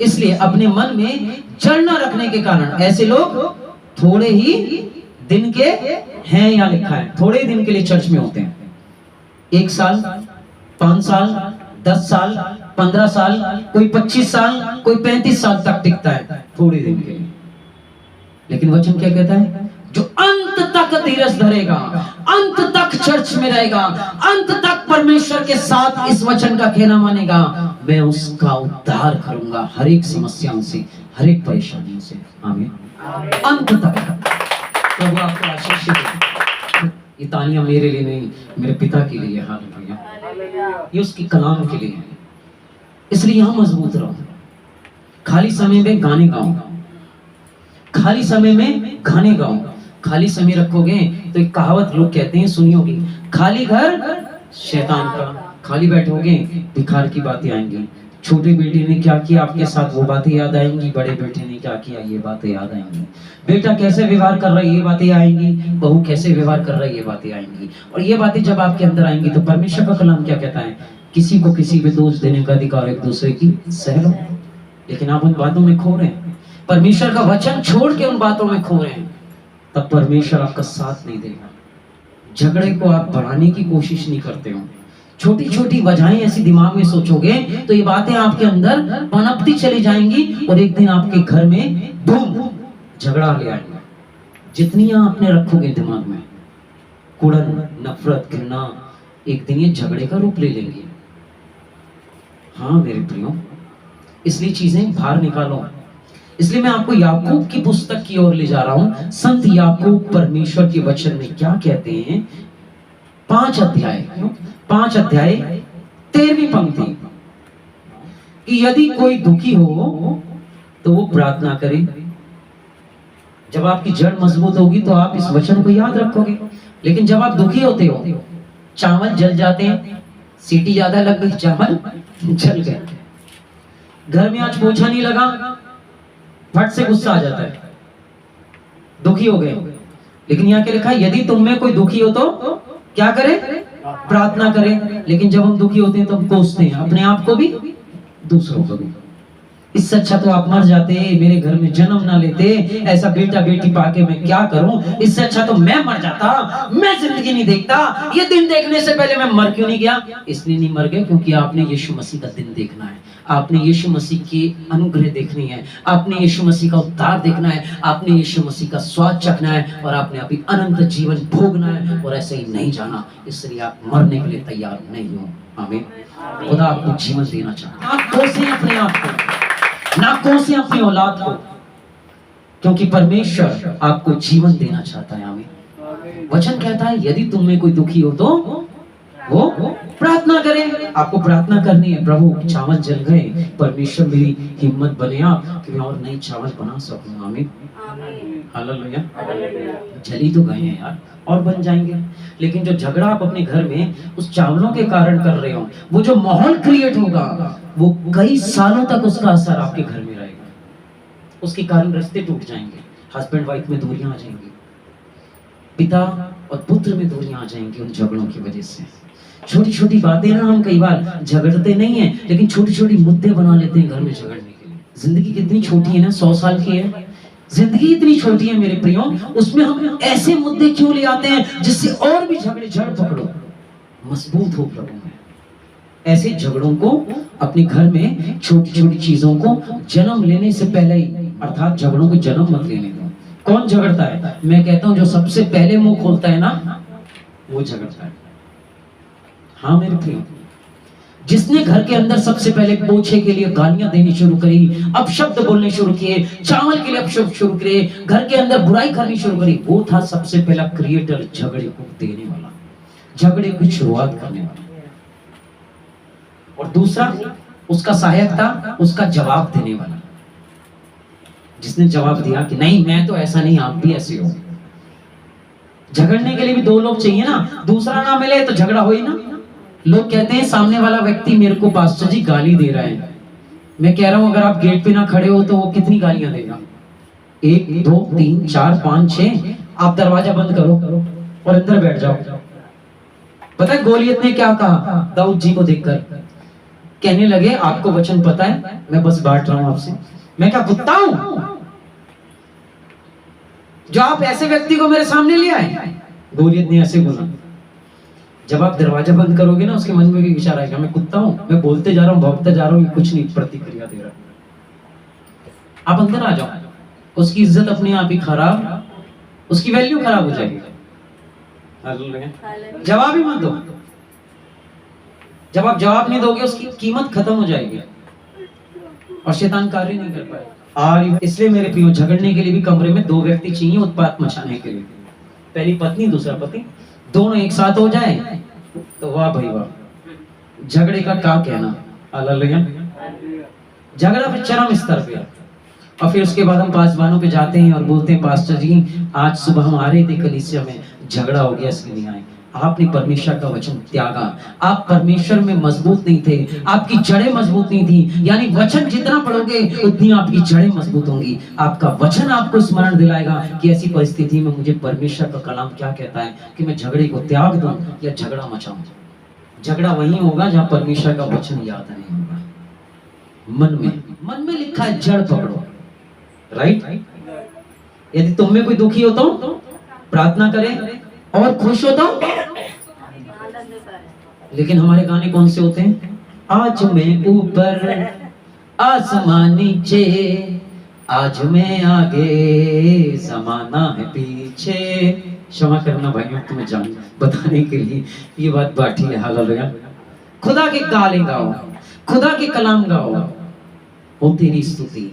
इसलिए अपने मन में जड़ न रखने के कारण ऐसे लोग थोड़े ही दिन के हैं, यहाँ लिखा है थोड़े दिन के लिए चर्च में होते हैं। 1 साल, 5 साल, 10 साल, 15 साल, कोई 25 साल, कोई 35 साल तक टिकता है, थोड़े दिन के लिए। लेकिन वचन क्या कहता है? जो अंत तक धीरज धरेगा, अंत तक चर्च में रहेगा, अंत तक परमेश्वर के साथ इस वचन का कहना मानेगा, मैं उसका उद्धार करूंगा हर एक समस्याओं से, हर एक परेशानियों से। आमीन। अंत तक प्रभु आपको आशीष दे। ये तालियां मेरे लिए नहीं, मेरे पिता के लिए। हालेलुया। ये उसकी कलाम के लिए है। इसलिए यहाँ मजबूत रहो। खाली समय में गाने गाओ, खाली समय में गाने गाओ। खाली समय रखोगे तो एक कहावत लोग कहते हैं, सुनी होगी, खाली घर शैतान का। खाली बैठोगे भिखार की बातें आएंगी। छोटे बेटे ने क्या किया आपके साथ, वो बातें याद आएंगी। बड़े बेटे ने क्या किया, ये बातें याद आएंगी। बेटा कैसे व्यवहार कर रहा है, ये बातें आएंगी। बहू कैसे व्यवहार कर रहा है, ये बातें आएंगी। और ये बातें जब आपके अंदर आएंगी तो परमेश्वर का कलाम क्या कहता है? किसी को किसी पे दोष देने का अधिकार एक दूसरे की सह लो। लेकिन आप उन बातों में खो रहे हैं, परमेश्वर का वचन छोड़ के उन बातों में खो रहे हैं, तब परमेश्वर आपका साथ नहीं देगा। झगड़े को आप बढ़ाने की कोशिश नहीं करते हो। छोटी छोटी वजहें ऐसी दिमाग में सोचोगे तो ये बातें आपके अंदर पनपती चली जाएंगी, और एक दिन आपके घर में बूम झगड़ा ले आएगा। जितनी आपने रखोगे दिमाग में कुड़न, नफरत, घृणा, एक दिन ये झगड़े का रूप ले लेंगे। हाँ मेरे प्रियो, इसलिए चीजें बाहर निकालो। इसलिए मैं आपको याकूब की पुस्तक की ओर ले जा रहा हूं। संत याकूब परमेश्वर के वचन में क्या कहते हैं, 5 अध्याय 13वीं पंक्ति, कि यदि कोई दुखी हो तो वो प्रार्थना करे। जब आपकी जड़ मजबूत होगी तो आप इस वचन को याद रखोगे। लेकिन जब आप दुखी होते हो, चावल जल जाते हैं, सीटी ज्यादा लग गई, चावल जल गए, घर में आज पोछा नहीं लगा, फट से गुस्सा आ जाता है, दुखी हो गए। लेकिन यहाँ क्या लिखा है, यदि तुम में कोई दुखी हो तो क्या करे, प्रार्थना करे। लेकिन जब हम दुखी होते हैं तो हम कोसते हैं अपने आप को भी, दूसरों को भी। इससे अच्छा तो आप मर जाते, मेरे घर में जन्म ना लेते, ऐसा बेटा बेटी पाके मैं क्या करूं। इससे अच्छा तो मैं मर जाता, मैं जिंदगी नहीं देखता। ये दिन देखने से पहले मैं मर क्यों नहीं गया? इसलिए नहीं मर गए क्योंकि आपने यीशु मसीह का दिन देखना है, आपने यीशु मसीह की अनुग्रह देखनी है, आपने यीशु मसीह का उद्धार देखना है, आपने यीशु मसीह का स्वाद चखना है, और आपने अभी अनंत जीवन भोगना है, और ऐसे ही नहीं जाना। इसलिए आप मरने के लिए तैयार नहीं हो। आमीन। खुदा आपको जीवन देना चाहता है। आप कोसें अपने आप को, ना कोसें अपनी औलाद को, क्योंकि परमेश्वर आपको जीवन देना चाहता है। आमीन। वचन कहता है यदि तुम में कोई दुखी हो तो वो प्रार्थना करे। आपको प्रार्थना करनी है, प्रभु चावल जल गए, परमेश्वर मेरी हिम्मत बने आप कि मैं और नई चावल बना सकूं। आमीन। हालेलुया। जली तो गए हैं यार, और बन जाएंगे। लेकिन जो झगड़ा आप अपने घर में उस चावलों के कारण कर रहे हो, वो जो माहौल क्रिएट होगा, वो कई सालों तक उसका असर आपके घर में रहेगा। उसके कारण रिश्ते टूट जाएंगे, हस्बैंड वाइफ में दूरियां आ जाएंगी, पिता और पुत्र में दूरियां आ जाएंगी उन झगड़ों की वजह से। छोटी छोटी बातें ना, हम कई बार झगड़ते नहीं है, लेकिन छोटी छोटी मुद्दे बना लेते हैं घर में झगड़ने के लिए। जिंदगी कितनी छोटी है ना, 100 साल की है जिंदगी, इतनी छोटी है मेरे प्रियो, उसमें हम ऐसे मुद्दे क्यों ले आते हैं जिससे और भी झगड़े जड़ पकड़ो, मजबूत हो प्रभु में। ऐसे झगड़ों को अपने घर में, छोटी छोटी चीजों को जन्म लेने से पहले ही, अर्थात झगड़ों को जन्म मत लेने दो। कौन झगड़ता है? मैं कहता हूं जो सबसे पहले मुंह खोलता है ना, वो झगड़ता है। हाँ मेरे प्रियो, जिसने घर के अंदर सबसे पहले पोछे के लिए गालियां देनी शुरू करी, अपशब्द बोलने शुरू किए, चावल के लिए अपशब्द शुरू किए, घर के अंदर बुराई करनी शुरू करी, वो था सबसे पहला क्रिएटर, झगड़े को देने वाला, झगड़े की शुरुआत करने वाला। और दूसरा उसका सहायक था, उसका जवाब देने वाला, जिसने जवाब दिया कि नहीं मैं तो ऐसा नहीं, आप भी ऐसे हो। झगड़ने के लिए भी 2 लोग चाहिए ना, दूसरा ना मिले तो झगड़ा हो ही ना। लोग कहते हैं सामने वाला व्यक्ति मेरे को पास्टर जी गाली दे रहा है, मैं कह रहा हूं अगर आप गेट पे ना खड़े हो तो वो कितनी गालियां देगा, 1 2 3 4 5 6। आप दरवाजा बंद करो और अंदर बैठ जाओ। पता है गोलियत ने क्या कहा दाऊद जी को देखकर? कहने लगे आपको वचन पता है, मैं बस बांट रहा हूं आपसे, मैं क्या कुत्ता हूं जो आप ऐसे व्यक्ति को मेरे सामने ले आए? गोलियत ने ऐसे बोला। जब आप दरवाजा बंद करोगे ना, उसके मन में भी विचार आएगा मैं कुत्ता हूं, मैं बोलते जा रहा हूं, भौंकते जा रहा हूं, कुछ नहीं प्रतिक्रिया दे रहा। आप अंदर आ जाओ, उसकी इज्जत अपने आप ही खराब, उसकी वैल्यू खराब हो जाएगी। जवाब ही मत दो। जब आप जवाब नहीं दोगे उसकी कीमत खत्म हो जाएगी और शैतान कार्य नहीं कर पाएगा। इसलिए मेरे प्रियो, झगड़ने के लिए भी कमरे में 2 व्यक्ति चाहिए उत्पात मचाने के लिए। पहली पत्नी, दूसरा पति, दोनों एक साथ हो जाए तो वाह भाई वाह, झगड़े का क्या कहना। हालेलुया। झगड़ा फिर चरम स्तर पे, और फिर उसके बाद हम पासवानों पे जाते हैं और बोलते हैं पास्टर जी आज सुबह हम आ रहे थे कलीसिया में, झगड़ा हो गया इसलिए नहीं आए। आपने परमेश्वर का वचन त्यागा, आप परमेश्वर में मजबूत नहीं थे, आपकी जड़ें मजबूत नहीं थी। यानी वचन जितना पढ़ोगे उतनी आपकी जड़ें मजबूत होंगी। आपका वचन आपको स्मरण दिलाएगा कि ऐसी परिस्थिति में मुझे परमेश्वर का कलाम क्या कहता है, कि मैं झगड़े को त्याग दूं या झगड़ा मचाऊं। झगड़ा वहीं होगा जहां परमेश्वर का वचन याद नहीं होगा। मन में लिखा है जड़ पकड़ो, राइट। यदि तुम में कोई दुखी हो तो प्रार्थना करें, और खुश हो तो। लेकिन हमारे गाने कौन से होते हैं? आज मैं ऊपर आसमान नीचे, आज मैं आगे जमाना है पीछे। क्षमा करना भाइयों, तुम्हें जान बताने के लिए ये बात बाठी है। हालेलुया। खुदा के गाले गाओ, खुदा के कलाम गाओ, हो तेरी स्तुति,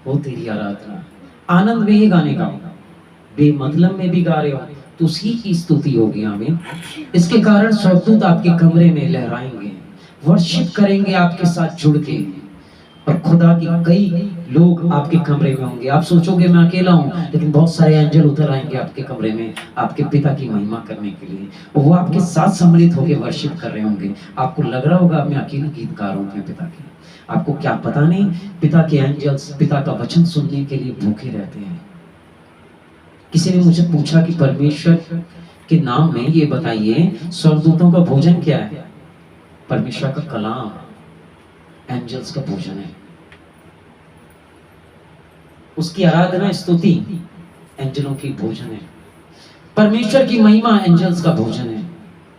हो तेरी आराधना। आनंद में ये गाने गाओ, बेमतलब में भी गा रहे हो तो उसी की स्तुति होगी। आमीन। इसके कारण स्वर्गदूत आपके कमरे में लहराएंगे, वर्शिप करेंगे आपके साथ जुड़ के, और खुदा की कई लोग आपके कमरे में होंगे। आप सोचोगे मैं अकेला हूँ, लेकिन बहुत सारे एंजल उतर आएंगे आपके कमरे में आपके पिता की महिमा करने के लिए। वो आपके साथ सम्मिलित होकर वर्शिप कर रहे होंगे। आपको लग रहा होगा मैं अकेले गीत गा रहा हूँ अपने पिता के। आपको क्या पता नहीं, पिता के एंजल्स पिता का वचन सुनने के लिए भूखे रहते हैं। किसी ने मुझे पूछा कि परमेश्वर के नाम में ये बताइए स्वर्गदूतों का भोजन क्या है? परमेश्वर का कलाम एंजल्स का भोजन है। उसकी आराधना स्तुति एंजलों की भोजन है। परमेश्वर की महिमा एंजल्स का भोजन है।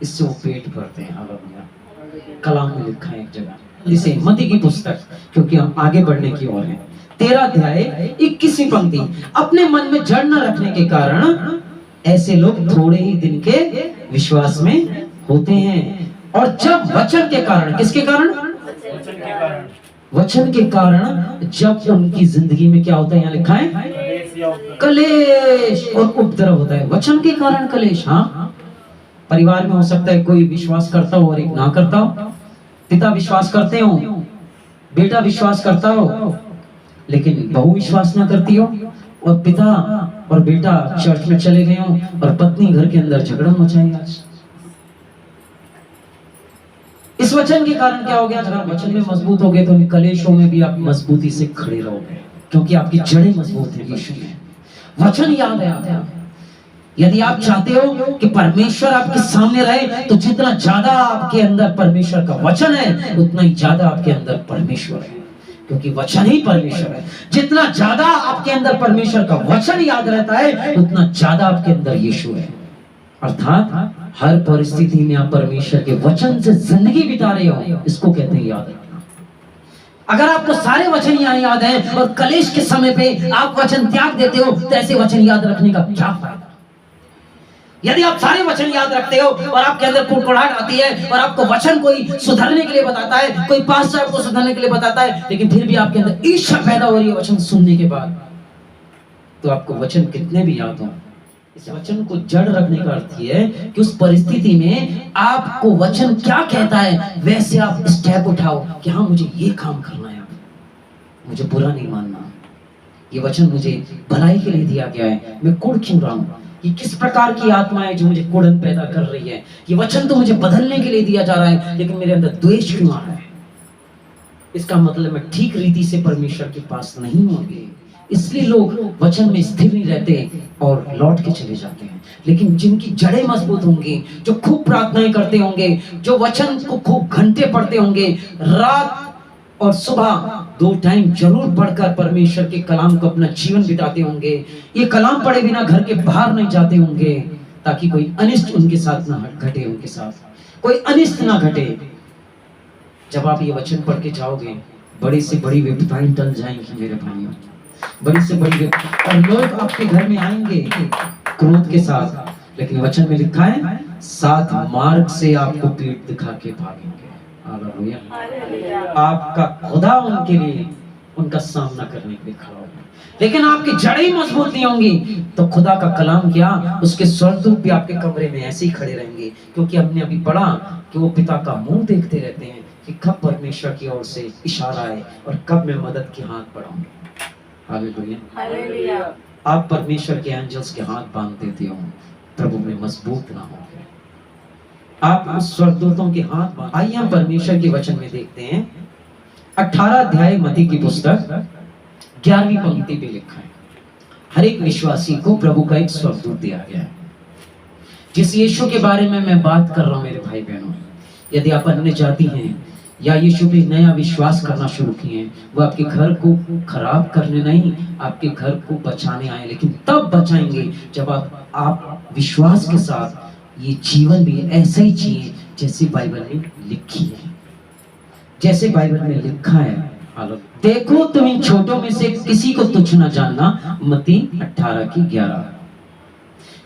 इससे वो पेट भरते हैं। हालेलुया। कलाम में लिखा है एक जगह, जिसे मत्ती की पुस्तक, क्योंकि हम आगे बढ़ने की ओर हैं, 13 अध्याय 21वीं पंक्ति, अपने मन में जड़ न रखने के कारण ऐसे लोग थोड़े ही दिन के विश्वास में होते हैं, और जब वचन के कारण, किसके कारण? वचन के कारण जब उनकी जिंदगी में क्या होता है, यहाँ लिखा है कलेश और उपद्रव होता है। वचन के कारण कलेश। हाँ, परिवार में हो सकता है कोई विश्वास करता हो और एक ना करता हो। पिता विश्वास करते हो, बेटा विश्वास करता हो, लेकिन बहू विश्वास ना करती हो, और पिता और बेटा चर्च में चले गए हो और पत्नी घर के अंदर झगड़ा मचाई। आज इस वचन के कारण क्या हो गया? अगर वचन में मजबूत हो गए तो कलेशों में भी आप मजबूती से खड़े रहोगे, क्योंकि आपकी जड़ें मजबूत हैं यीशु में। वचन याद है आपको। यदि आप चाहते हो कि परमेश्वर आपके सामने रहे, तो जितना ज्यादा आपके अंदर परमेश्वर का वचन है, उतना ही ज्यादा आपके अंदर परमेश्वर है, क्योंकि वचन ही परमेश्वर है। जितना ज्यादा आपके अंदर परमेश्वर का वचन याद रहता है, उतना ज्यादा आपके अंदर यीशु है। अर्थात हर परिस्थिति में आप परमेश्वर के वचन से जिंदगी बिता रहे हो, इसको कहते हैं याद रखना। अगर आपको सारे वचन यहाँ याद है और कलेश के समय पे आप वचन त्याग देते हो, तो ऐसे वचन याद रखने का क्या फायदा? यदि आप सारे वचन याद रखते हो और आपके अंदर कुड़कुड़ाहट आती है और आपको वचन कोई सुधरने के लिए बताता है, कोई पास्टर आपको सुधरने के लिए बताता है, लेकिन फिर भी आपके अंदर ईर्ष्या पैदा हो रही है वचन सुनने के बाद, तो आपको वचन कितने भी याद हो, इस वचन को जड़ रखने का अर्थ यह है कि उस परिस्थिति में आपको वचन क्या कहता है वैसे आप स्टेप उठाओ कि हाँ मुझे ये काम करना है, मुझे बुरा नहीं मानना, ये वचन मुझे भलाई के लिए दिया गया है, मैं कुड़ क्यों रहा हूँ, ये किस प्रकार की आत्मा है जो मुझे कुड़न पैदा कर रही है, ये वचन तो मुझे बदलने के लिए दिया जा रहा है, लेकिन मेरे अंदर द्वेष क्यों आ रहा है? इसका मतलब मैं ठीक रीति से परमेश्वर के पास नहीं होंगे, इसलिए लोग वचन में स्थिर नहीं रहते और लौट के चले जाते हैं। लेकिन जिनकी जड़ें मजबूत होंगी, जो खूब प्रार्थनाएं करते होंगे, जो वचन को खूब घंटे पढ़ते होंगे, रात और सुबह 2 टाइम जरूर पढ़कर परमेश्वर के कलाम को अपना जीवन बिताते होंगे, ये कलाम पढ़े बिना घर के बाहर नहीं जाते होंगे, ताकि कोई अनिष्ट उनके साथ ना घटे, उनके साथ कोई अनिष्ट ना घटे। जब आप ये वचन पढ़ के जाओगे, बड़ी से बड़ी विपदाएं टल जाएंगी मेरे भाइयों, बड़ी से बड़ी, और लोग आपके घर में आएंगे क्रोध के साथ, लेकिन वचन में लिखा है 7 मार्ग से आपको पीठ दिखा के भागेंगे। हालेलुया। आपका खुदा उनके लिए उनका सामना करने के लिए खड़ा होगा। लेकिन आपकी जड़ें मजबूत नहीं होंगी तो खुदा का कलाम क्या, उसके स्वर्गदूत भी आपके कमरे में ऐसे ही खड़े रहेंगे, क्योंकि हमने अभी पढ़ा कि वो पिता का मुंह देखते रहते हैं कि कब परमेश्वर की ओर से इशारा आए और कब मैं मदद के हाथ बढ़ाऊं। हालेलुया। आप परमेश्वर के एंजल्स के हाथ बांध देते हो, प्रभु में मजबूत ना हो, आप उस स्वर्गदूतों के हाथ बांध। आइए हम परमेश्वर के वचन में देखते हैं 18 अध्याय मत्ती की पुस्तक 11वीं पंक्ति पे लिखा है, हर एक विश्वासी को प्रभु का एक स्वर्गदूत दिया गया है। जिस यीशु के बारे में मैं बात कर रहा हूं मेरे भाई बहनों, यदि आप अन्य जाति हैं या यीशु पे नया विश्वास करना शुरू किए हैं, वो आपके घर को खराब करने नहीं, आपके घर को बचाने आए, लेकिन तब बचाएंगे जब आप विश्वास के साथ ये जीवन भी ऐसे ही जिए जैसे बाइबल में लिखी है, जैसे बाइबल में लिखा है। देखो तुम इन छोटों में से किसी को तुच्छ न जानना, मत्ती 18:11,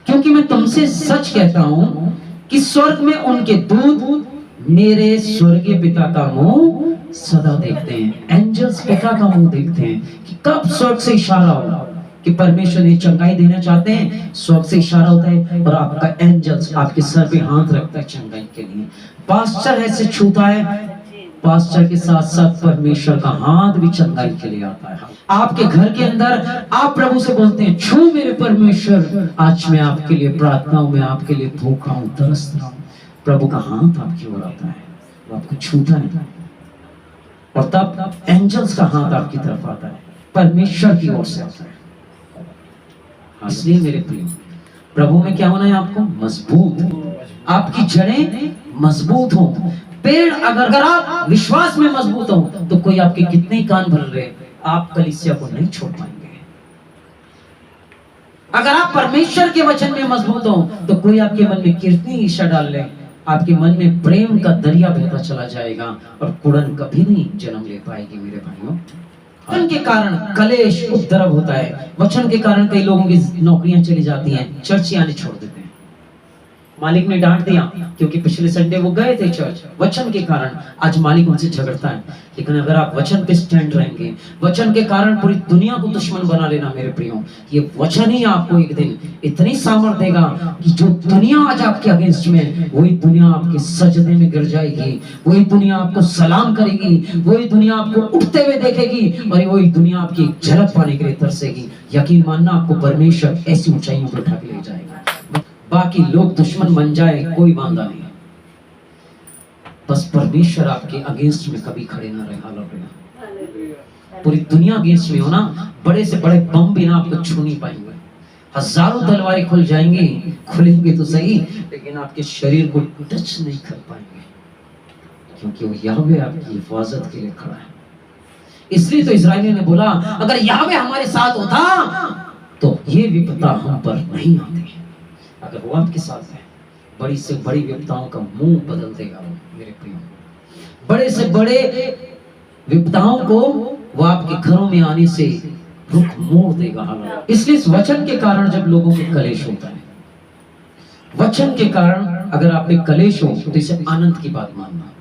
क्योंकि मैं तुमसे सच कहता हूं कि स्वर्ग में उनके दूत मेरे स्वर्गीय पिता का मुंह सदा देखते हैं। एंजल्स पिता का मुंह देखते हैं कि कब स्वर्ग से इशारा हो कि परमेश्वर ने चंगाई देना चाहते हैं, स्वर्ग से इशारा होता है और आपका एंजल्स आपके सर पे हाथ रखता है चंगाई के लिए। पास्टर ऐसे छूता है, पास्टर के साथ साथ परमेश्वर का हाथ भी चंगाई के लिए आता है। आपके घर के अंदर आप प्रभु से बोलते हैं, छू मेरे परमेश्वर, आज मैं आपके लिए प्रार्थना हूं, मैं आपके लिए भूखा हूं, तरस रहा हूं। प्रभु का हाथ आपकी ओर आता है, वो आपको छूता है और तब एंजल्स का हाथ आपकी तरफ आता है, परमेश्वर की ओर से आता है। इसलिए मेरे प्रिय, प्रभु में क्या होना है? आपको मजबूत, आपकी जड़ें मजबूत हो। पेड़ अगर आप विश्वास में मजबूत हो तो कोई आपके कितने कान भर रहे, आप कलीसिया को नहीं छोड़ पाएंगे। अगर आप परमेश्वर के वचन में मजबूत हो तो कोई आपके मन में कितनी ईर्ष्या डाल ले, आपके मन में प्रेम का दरिया बहता चला जाएगा और कुड़न कभी नहीं जन्म ले पाएगी। मेरे भाइयों, वचन के कारण कलेश उपद्रव होता है। वचन के कारण कई लोगों की नौकरियां चली जाती हैं, चर्च आने छोड़ देते हैं। मालिक ने डांट दिया क्योंकि पिछले संडे वो गए थे चर्च, वचन के कारण आज मालिक उनसे झगड़ता है। लेकिन अगर आप वचन पे स्टैंड रहेंगे, वचन के कारण पूरी दुनिया को दुश्मन बना लेना मेरे प्रियो। ये वचन ही आपको एक दिन इतनी सामर्थ देगा कि जो दुनिया आज आपके अगेंस्ट में, वही दुनिया आपके सजदे में गिर जाएगी, वही दुनिया आपको सलाम करेगी, वही दुनिया आपको उठते हुए देखेगी और वही दुनिया आपकी झलक पाने के लिए तरसेगी। यकीन मानना, आपको परमेश्वर ऐसी ऊंचाइयों पर उठा के ले जाएगा। बाकी लोग दुश्मन बन जाए, कोई बांधा नहीं, बस परमेश्वर आपके अगेंस्ट में कभी खड़े ना रहे। हालेलुया। पूरी दुनिया अगेंस्ट में हो ना, बड़े से बड़े बम भी ना आपको छू नहीं पाएंगे, हजारों तलवारें खुल जाएंगी, खुलेंगे तो सही, लेकिन आपके शरीर को टच नहीं कर पाएंगे, क्योंकि वो यहोवा आपकी हिफाजत के लिए खड़ा है। इसलिए तो इस्राएलियों ने बोला, अगर यहोवा हमारे साथ होता तो ये विपदा हम पर नहीं आती। अगर वो आपके साथ है, बड़ी से बड़ी विपदाओं का मुंह बदल देगा वो मेरे प्रियो। बड़े से बड़े विपदाओं को वो आपके घरों में आने से रुख मोड़ देगा। इसलिए इस वचन के कारण जब लोगों के कलेश होता है, वचन के कारण अगर आप में कलेश हो तो इसे आनंद की बात मानना।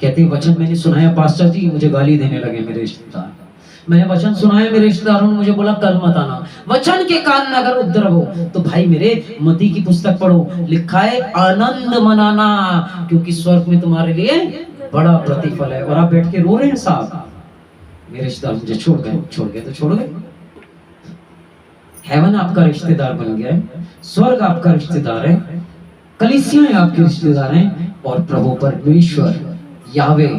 कहते हैं वचन मैंने सुनाया पास्टर जी, मुझे गाली देने लगे मेरे रिश्तेदार। मैंने वचन सुनाया, मेरे रिश्तेदारों ने मुझे बोला कल मत आना। वचन के कारण अगर उपद्रव हो तो भाई मेरे मत्ती की पुस्तक पढ़ो, लिखा है आनंद मनाना, क्योंकि स्वर्ग में तुम्हारे लिए बड़ा प्रतिफल है। और आप बैठ के रो रहे हैं, साहब मेरे रिश्तेदार मुझे छोड़ गए तो छोड़ गए। हेवन आपका रिश्तेदार बन गया है, स्वर्ग आपका रिश्तेदार है, कलीसियाएं आपके रिश्तेदार हैं, और प्रभु परमेश्वर यावे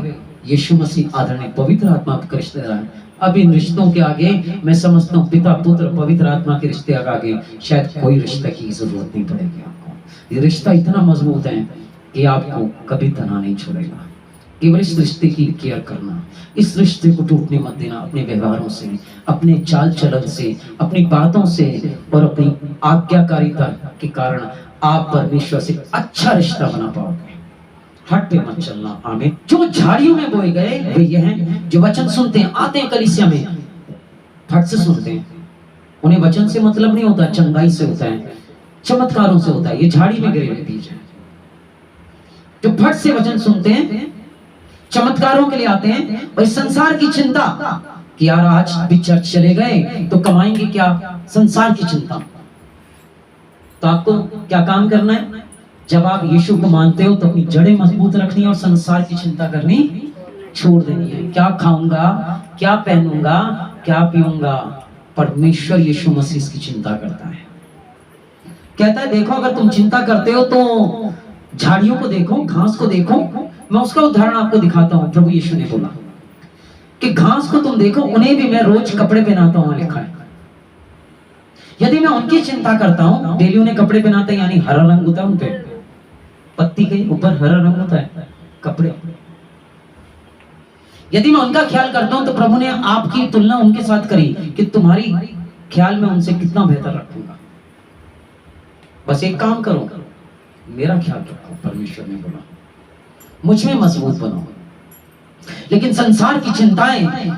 यीशु मसीह आदरणीय पवित्र आत्मा आपका रिश्तेदार है। अब इन रिश्तों के आगे मैं समझता हूँ पिता पुत्र पवित्र आत्मा के रिश्ते के आगे शायद कोई रिश्ते की जरूरत नहीं पड़ेगी आपको। ये रिश्ता इतना मजबूत है कि आपको कभी तना नहीं छोड़ेगा। केवल इस रिश्ते की केयर करना, इस रिश्ते को टूटने मत देना, अपने व्यवहारों से, अपने चाल चलन से, अपनी बातों से और अपनी आज्ञाकारिता के कारण आप परमेश्वर से अच्छा रिश्ता बना पाओगे। हट पे मत चलना। आमीन। जो झाड़ियों में बोए गए वे ये हैं जो वचन सुनते हैं, आते हैं कलीसिया में, फट से सुनते हैं, उन्हें वचन से मतलब नहीं होता, चंगाई से होता है, चमत्कारों से होता है। ये झाड़ी में गिरे हुए बीज हैं जो फट से वचन सुनते हैं, चमत्कारों के लिए आते हैं और इस संसार की चिंता कि यार आज भी चर्च चले गए तो कमाएंगे क्या, संसार की चिंता। तो आपको क्या काम करना है? जब आप यीशु को मानते हो तो अपनी जड़ें मजबूत रखनी है और संसार की चिंता करनी छोड़ देनी है। क्या खाऊंगा, क्या पहनूंगा, क्या पीऊंगा, परमेश्वर यीशु मसीह की चिंता करता है। कहता है देखो अगर तुम चिंता करते हो तो झाड़ियों को देखो, घास को देखो। मैं उसका उदाहरण आपको दिखाता हूँ। प्रभु यीशु ने बोला कि घास को तुम देखो, उन्हें भी मैं रोज कपड़े पहनाता हूँ, लिखा है। यदि मैं उनकी चिंता करता हूँ, डेली उन्हें कपड़े पहनाते हैं, यानी हरा रंग होता है उन पे, पत्ती के ऊपर हरा रंग होता है कपड़े। यदि मैं उनका ख्याल करता हूं तो प्रभु ने आपकी तुलना उनके साथ करी कि तुम्हारी ख्याल में उनसे कितना बेहतर रखूंगा। बस एक काम करो, मेरा ख्याल रखो। परमेश्वर ने बोला मुझ में मजबूत बनो। लेकिन संसार की चिंताएं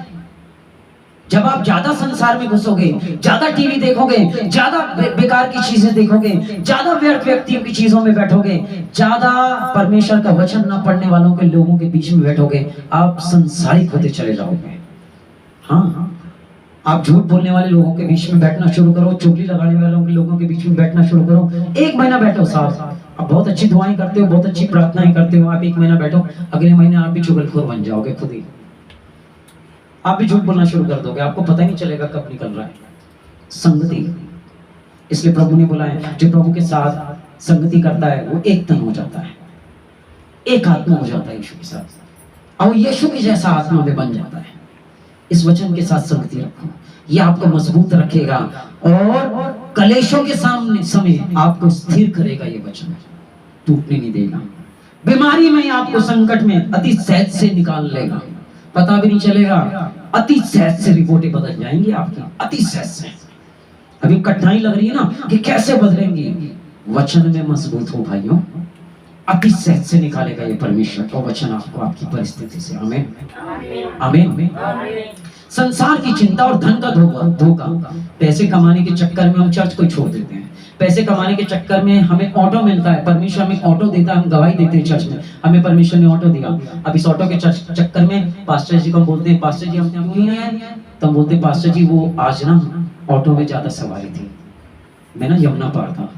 जब आप ज्यादा संसार में घुसोगे, ज्यादा टीवी देखोगे, ज्यादा बेकार की चीजें देखोगे, ज्यादा व्यर्थ व्यक्तियों की चीजों में बैठोगे, ज्यादा परमेश्वर का वचन न पढ़ने वालों के लोगों के बीच में बैठोगे, आप संसारिक होते चले जाओगे। हाँ, आप झूठ बोलने वाले लोगों के बीच में बैठना शुरू करो, चुगली लगाने वालों के लोगों के बीच में बैठना शुरू करो। 1 महीना बैठो साथ, आप बहुत अच्छी दुआएं करते हो, बहुत अच्छी प्रार्थनाएं करते हो, आप 1 महीना बैठो, अगले महीने आप भी चुगलखोर बन जाओगे खुद ही। आप भी झूठ बोलना शुरू कर दोगे, आपको पता ही नहीं चलेगा कब निकल रहा है। संगति, इसलिए प्रभु ने बोला है जो प्रभु के साथ संगति करता है वो एक तन हो जाता है, एक आत्मा हो जाता है यीशु के साथ, और यीशु के जैसा आत्मा में बन जाता है। इस वचन के साथ संगति रखो, ये आपको मजबूत रखेगा और कलेशों के सामने समय आपको स्थिर करेगा। ये वचन टूटने नहीं देगा। बीमारी में आपको संकट में अति सहज से निकाल लेगा, पता भी नहीं चलेगा। अति सहज से रिपोर्टें बदल जाएंगी आपकी, अति सहज से। अभी कठिनाई लग रही है ना कि कैसे बदलेंगी, वचन में मजबूत हो भाइयों, अति सहज से निकालेगा ये परमेश्वर का वचन आपको आपकी परिस्थिति से। आमीन आमीन। संसार की चिंता और धन का धोखा, पैसे कमाने के चक्कर में हम चर्च को छोड़ देते हैं, पैसे कमाने के चक्कर में हमें ऑटो मिलता है, परमेश्वर हमें ऑटो देता है, हम गवाही देते हैं चर्च में, हमें परमेश्वर ने ऑटो दिया। अब इस ऑटो के चक्कर में पास्टर जी को हम बोलते हैं, पास्टर जी हम क्यों नहीं आए, तो हम बोलते हैं पास्टर जी वो आज ना ऑटो में ज्यादा सवारी थी, मैं ना यमुना पार था।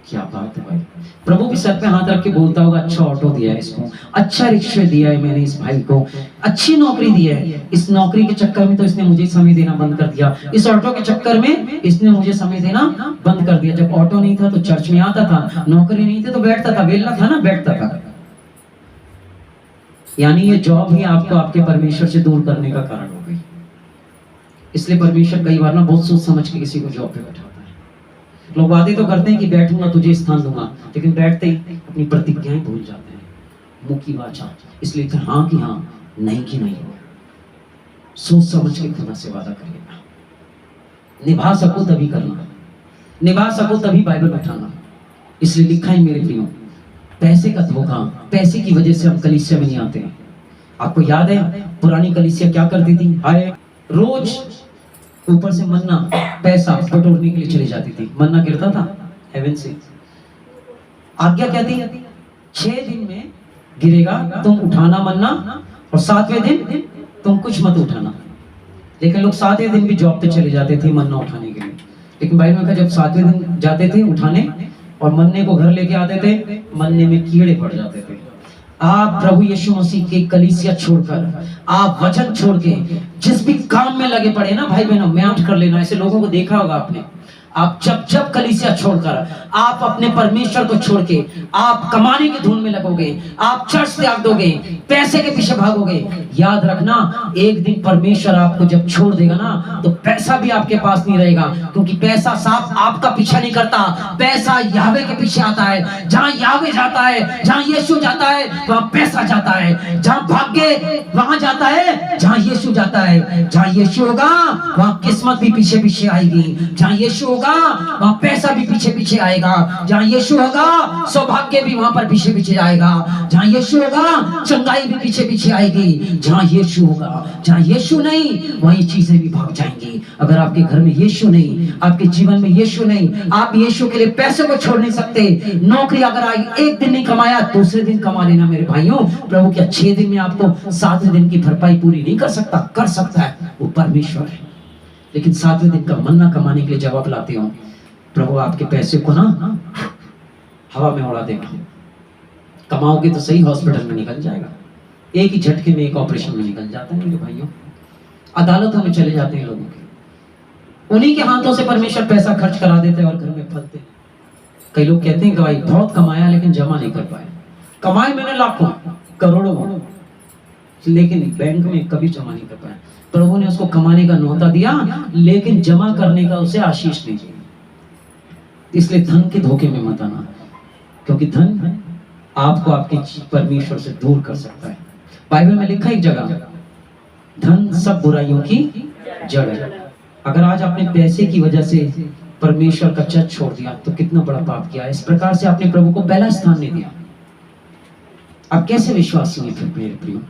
क्या बात है भाई, प्रभु भी सर पे हाथ रख के बोलता होगा अच्छा ऑटो दिया है इसको, अच्छा रिक्शा दिया है मैंने इस भाई को, अच्छी नौकरी दी है, इस नौकरी के चक्कर में तो इसने मुझे समय देना बंद कर दिया, इस ऑटो के चक्कर में इसने मुझे समय देना बंद कर दिया। जब ऑटो नहीं था तो चर्च में आता था, नौकरी नहीं थी तो बैठता था, वेला था ना बैठता था। यानी ये जॉब ही आपको आपके परमेश्वर से दूर करने का कारण हो गई। इसलिए परमेश्वर कई बार ना बहुत सोच समझ के किसी को जॉब पे बैठाता है। लोग वादे तो करते हैं कि बैठूंगा तुझे स्थान दूंगा, लेकिन बैठते ही अपनी प्रतिज्ञाएं भूल जाते हैं, मुंह की वाचा। इसलिए हाँ कि हाँ, नहीं कि नहीं हो। सोच समझ के खुदा से वादा करिएगा, निभा सको तभी करना, निभा सको तभी बाइबल बैठाना। इसलिए लिखा है मेरे प्रियो, पैसे का धोखा, पैसे की वजह से हम कलीसिया में नहीं आते हैं। आपको याद है पुरानी कलीसिया क्या करती थी, हाय रोज ऊपर से मन्ना पैसा बटोरने के लिए चली जाती थी, मन्ना गिरता था हेवन से। आज्ञा क्या थी, 6 दिन में गिरेगा तुम उठाना मन्ना, और 7वें दिन तुम कुछ मत उठाना। लेकिन लोग 7वें दिन भी जॉब पे चले जाते थे मन्ना उठाने के लिए, लेकिन बाइबल में कहा जब 7वें दिन जाते थे उठाने और मन्ने को घर लेके आते थे, मन्ने में कीड़े पड़ जाते थे। आप प्रभु यीशु मसीह की कलीसिया छोड़कर, आप वचन छोड़ के जिस भी काम में लगे पड़े ना भाई बहनों, म्याट कर लेना। ऐसे लोगों को देखा होगा आपने। आप जब कलीसिया छोड़कर, आप अपने परमेश्वर को छोड़ के आप कमाने की धुन में लगोगे, आप चर्च त्याग दोगे, पैसे के पीछे भागोगे, याद रखना एक दिन परमेश्वर आपको जब छोड़ देगा ना तो पैसा भी आपके पास नहीं रहेगा, क्योंकि पैसा साफ आपका पीछा नहीं करता, पैसा यावे के पीछे आता है। जहां यावे जाता है, जहां यीशु जाता है, वहां पैसा जाता है। जहां भाग्य वहां जाता है, जहां यीशु जाता है। जहां यीशु होगा वहां किस्मत भी पीछे पीछे आएगी, जहां यीशु होगा वहां पैसा भी पीछे पीछे आएगा, जहां यीशु होगा सौभाग्य भी वहां पर पीछे पीछे आएगा, जहां यीशु होगा चंगाई भी पीछे पीछे आएगी। जहां यीशु होगा, जहां यीशु नहीं वहीं चीजें भी भाग जाएंगी। अगर आपके घर में यीशु नहीं, आपके जीवन में यीशु नहीं, आप यीशु के लिए पैसे को छोड़ नहीं सकते। नौकरी अगर आई एक दिन नहीं कमाया, दूसरे दिन कमा लेना मेरे भाइयों। प्रभु क्या 6 दिन में आपको 7वें दिन की भरपाई पूरी नहीं कर सकता? कर सकता है, वो परमेश्वर है। लेकिन 7वें दिन का मन्ना कमाने के लिए जवाब लाते हो, प्रभु आपके पैसे को ना हवा में उड़ा देगा। कमाओगे तो सही, हॉस्पिटल में निकल जाएगा, एक ही झटके में एक ऑपरेशन में निकल जाता है मेरे भाइयों। अदालतों में चले जाते हैं लोगों के, उन्हीं के हाथों से परमेश्वर पैसा खर्च करा देते हैं और घर में फलते हैं। कई लोग कहते हैं कि भाई बहुत कमाया लेकिन जमा नहीं कर पाए। कमाए मैंने लाखों करोड़ों, लेकिन बैंक में कभी जमा नहीं कर पाया। प्रभु ने उसको कमाने का न्योता दिया, लेकिन जमा करने का उसे आशीष नहीं दिया। इसलिए धन के धोखे में मत आना, क्योंकि धन आपको आपके परमेश्वर से दूर कर सकता है। बाइबल में लिखा एक जगह, धन सब बुराइयों की जड़ है। अगर आज आपने पैसे की वजह से परमेश्वर का चर्च छोड़ दिया तो कितना बड़ा पाप किया। इस प्रकार से आपने प्रभु को पहला स्थान नहीं दिया। आप कैसे विश्वासी हैं फिर मेरे प्रियो?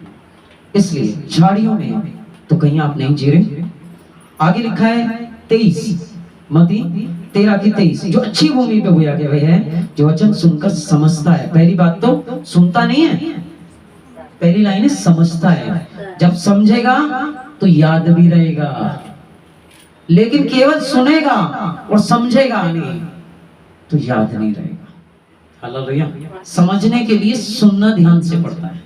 इसलिए झाड़ियों में तो कहीं आप नहीं जी रहे। आगे लिखा है 23 मत्ती 13:23, जो अच्छी भूमि पे बोया गया है, जो वचन सुनकर समझता है। पहली बात तो सुनता नहीं है, पहली लाइन है समझता है। जब समझेगा तो याद भी रहेगा, लेकिन केवल सुनेगा और समझेगा नहीं तो याद नहीं रहेगा। हालेलुया। समझने के लिए सुनना ध्यान से पड़ता है।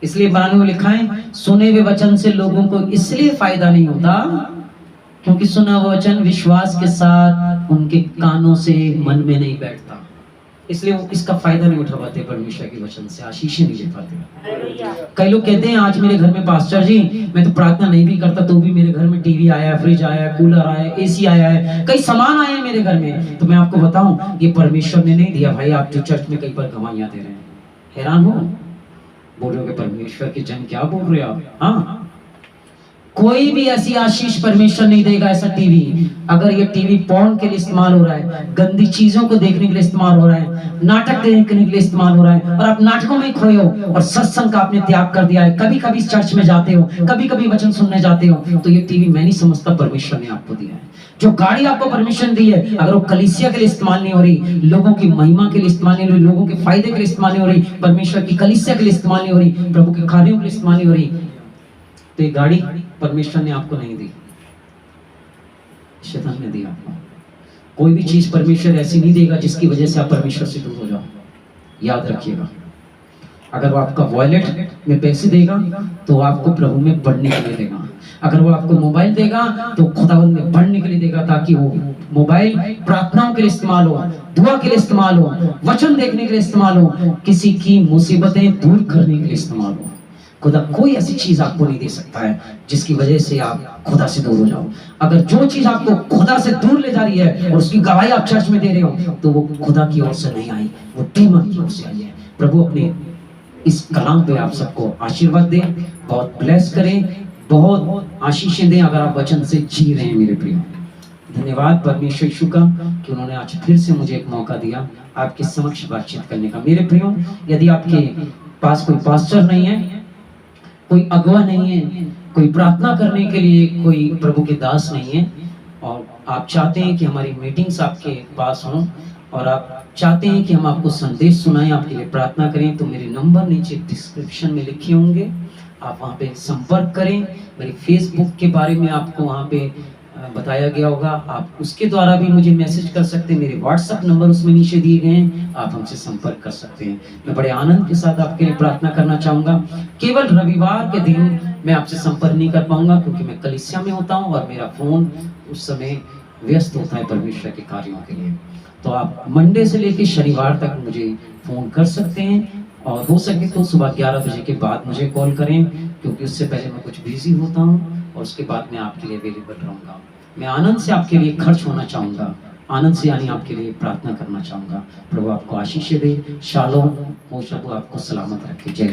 इसलिए बनाने में लिखा है, सुने हुए वचन से लोगों को इसलिए फायदा नहीं होता क्योंकि सुना हुआ वचन विश्वास के साथ उनके कानों से मन में नहीं बैठता, इसलिए वो इसका फायदा नहीं उठा पाते, परमेश्वर के वचन से आशीष नहीं ले पाते। कई लोग कहते हैं आज मेरे घर में पास्टर जी मैं तो प्रार्थना नहीं भी करता तो भी मेरे घर में टीवी आया, फ्रिज आया, कूलर आया, एसी आया है, कई सामान आए हैं मेरे घर में। तो मैं आपको बताऊं ये परमेश्वर ने नहीं दिया भाई, आप जो चर्च में कई बार गवाहियां दे रहे हैं। हैरान हो, बोल रहे हो परमेश्वर के जन क्या बोल रहे हो आप? हाँ, कोई भी ऐसी आशीष परमेश्वर नहीं देगा। ऐसा टीवी, अगर ये टीवी पॉर्न के लिए इस्तेमाल हो रहा है, गंदी चीजों को देखने के लिए इस्तेमाल हो रहा है, नाटक देखने के लिए इस्तेमाल हो रहा है, और आप नाटकों में खोए हो और सत्संग का आपने त्याग कर दिया है, कभी कभी चर्च में जाते हो, कभी कभी वचन सुनने जाते हो, तो ये टीवी मैं नहीं समझता परमेश्वर ने आपको दिया है। जो गाड़ी आपको परमिशन दी है, अगर वो कलीसिया के लिए इस्तेमाल नहीं हो रही, लोगों की महिमा के लिए इस्तेमाल नहीं हो रही, लोगों के फायदे के लिए इस्तेमाल नहीं हो रही, परमेश्वर की कलीसिया के लिए इस्तेमाल नहीं हो रही, प्रभु के कार्यों के लिए इस्तेमाल नहीं हो रही, तो ये गाड़ी परमेश्वर ने आपको नहीं दी, शैतान ने दी आपको। कोई भी चीज परमेश्वर ऐसी नहीं देगा जिसकी वजह से आप परमेश्वर से दूर हो जाओ। याद रखिएगा, अगर वो आपका वॉलेट में पैसे देगा तो आपको प्रभु में बढ़ने के लिए देगा। अगर वो आपको मोबाइल देगा तो खुदावंद में बढ़ने के लिए देगा, ताकि वो मोबाइल प्रार्थनाओं के लिए इस्तेमाल हो, दुआ के लिए इस्तेमाल हो, वचन देखने के लिए इस्तेमाल हो, किसी की मुसीबतें दूर करने के लिए इस्तेमाल हो। खुदा कोई ऐसी चीज आपको नहीं दे सकता है जिसकी वजह से आप खुदा से दूर हो जाओ। अगर जो चीज आपको खुदा से दूर ले जा रही है और उसकी गवाही आप चर्च में दे रहे हो, तो वो खुदा की ओर से नहीं आई, वो डीमन की ओर से आई है। प्रभु अपने इस कलाम पे आप सबको आशीर्वाद दें, बहुत ब्लेस करें, बहुत आशीषें दें अगर आप वचन से जी रहे हैं मेरे प्रिय। धन्यवाद परमेश्वर यीशु का कि उन्होंने आज फिर से मुझे एक मौका दिया आपके समक्ष बातचीत करने का। मेरे प्रियो, यदि आपके पास कोई पास्टर नहीं है, कोई अगवा नहीं है, कोई प्रार्थना करने के लिए कोई प्रभु के दास नहीं है, और आप चाहते हैं कि हमारी मीटिंग्स आपके पास हों और आप चाहते हैं कि हम आपको संदेश सुनाएं, आपके लिए प्रार्थना करें, तो मेरे नंबर नीचे डिस्क्रिप्शन में लिखे होंगे, आप वहाँ पे संपर्क करें। मेरे फेसबुक के बारे में आपको वहाँ पे बताया गया होगा, आप उसके द्वारा भी मुझे मैसेज कर सकते हैं। मेरे व्हाट्सएप नंबर उसमें नीचे दिए गए हैं, आप हमसे संपर्क कर सकते हैं। मैं बड़े आनंद के साथ आपके लिए प्रार्थना करना चाहूँगा। केवल रविवार के दिन मैं आपसे संपर्क नहीं कर पाऊंगा क्योंकि मैं कलीसिया में होता हूँ और मेरा फोन उस समय व्यस्त होता है परमेश्वर के कार्यों के लिए। तो आप मंडे से लेकर शनिवार तक मुझे फोन कर सकते हैं, और हो सके तो सुबह 11 बजे के बाद मुझे कॉल करें, क्योंकि उससे पहले मैं कुछ बिजी होता हूँ और उसके बाद मैं आपके लिए अवेलेबल रहूँगा। मैं आनंद से आपके लिए खर्च होना चाहूँगा, आनंद से यानी आपके लिए प्रार्थना करना चाहूँगा। प्रभु आपको आशीष दे, शालोम हो, प्रभु आपको सलामत रखे। जय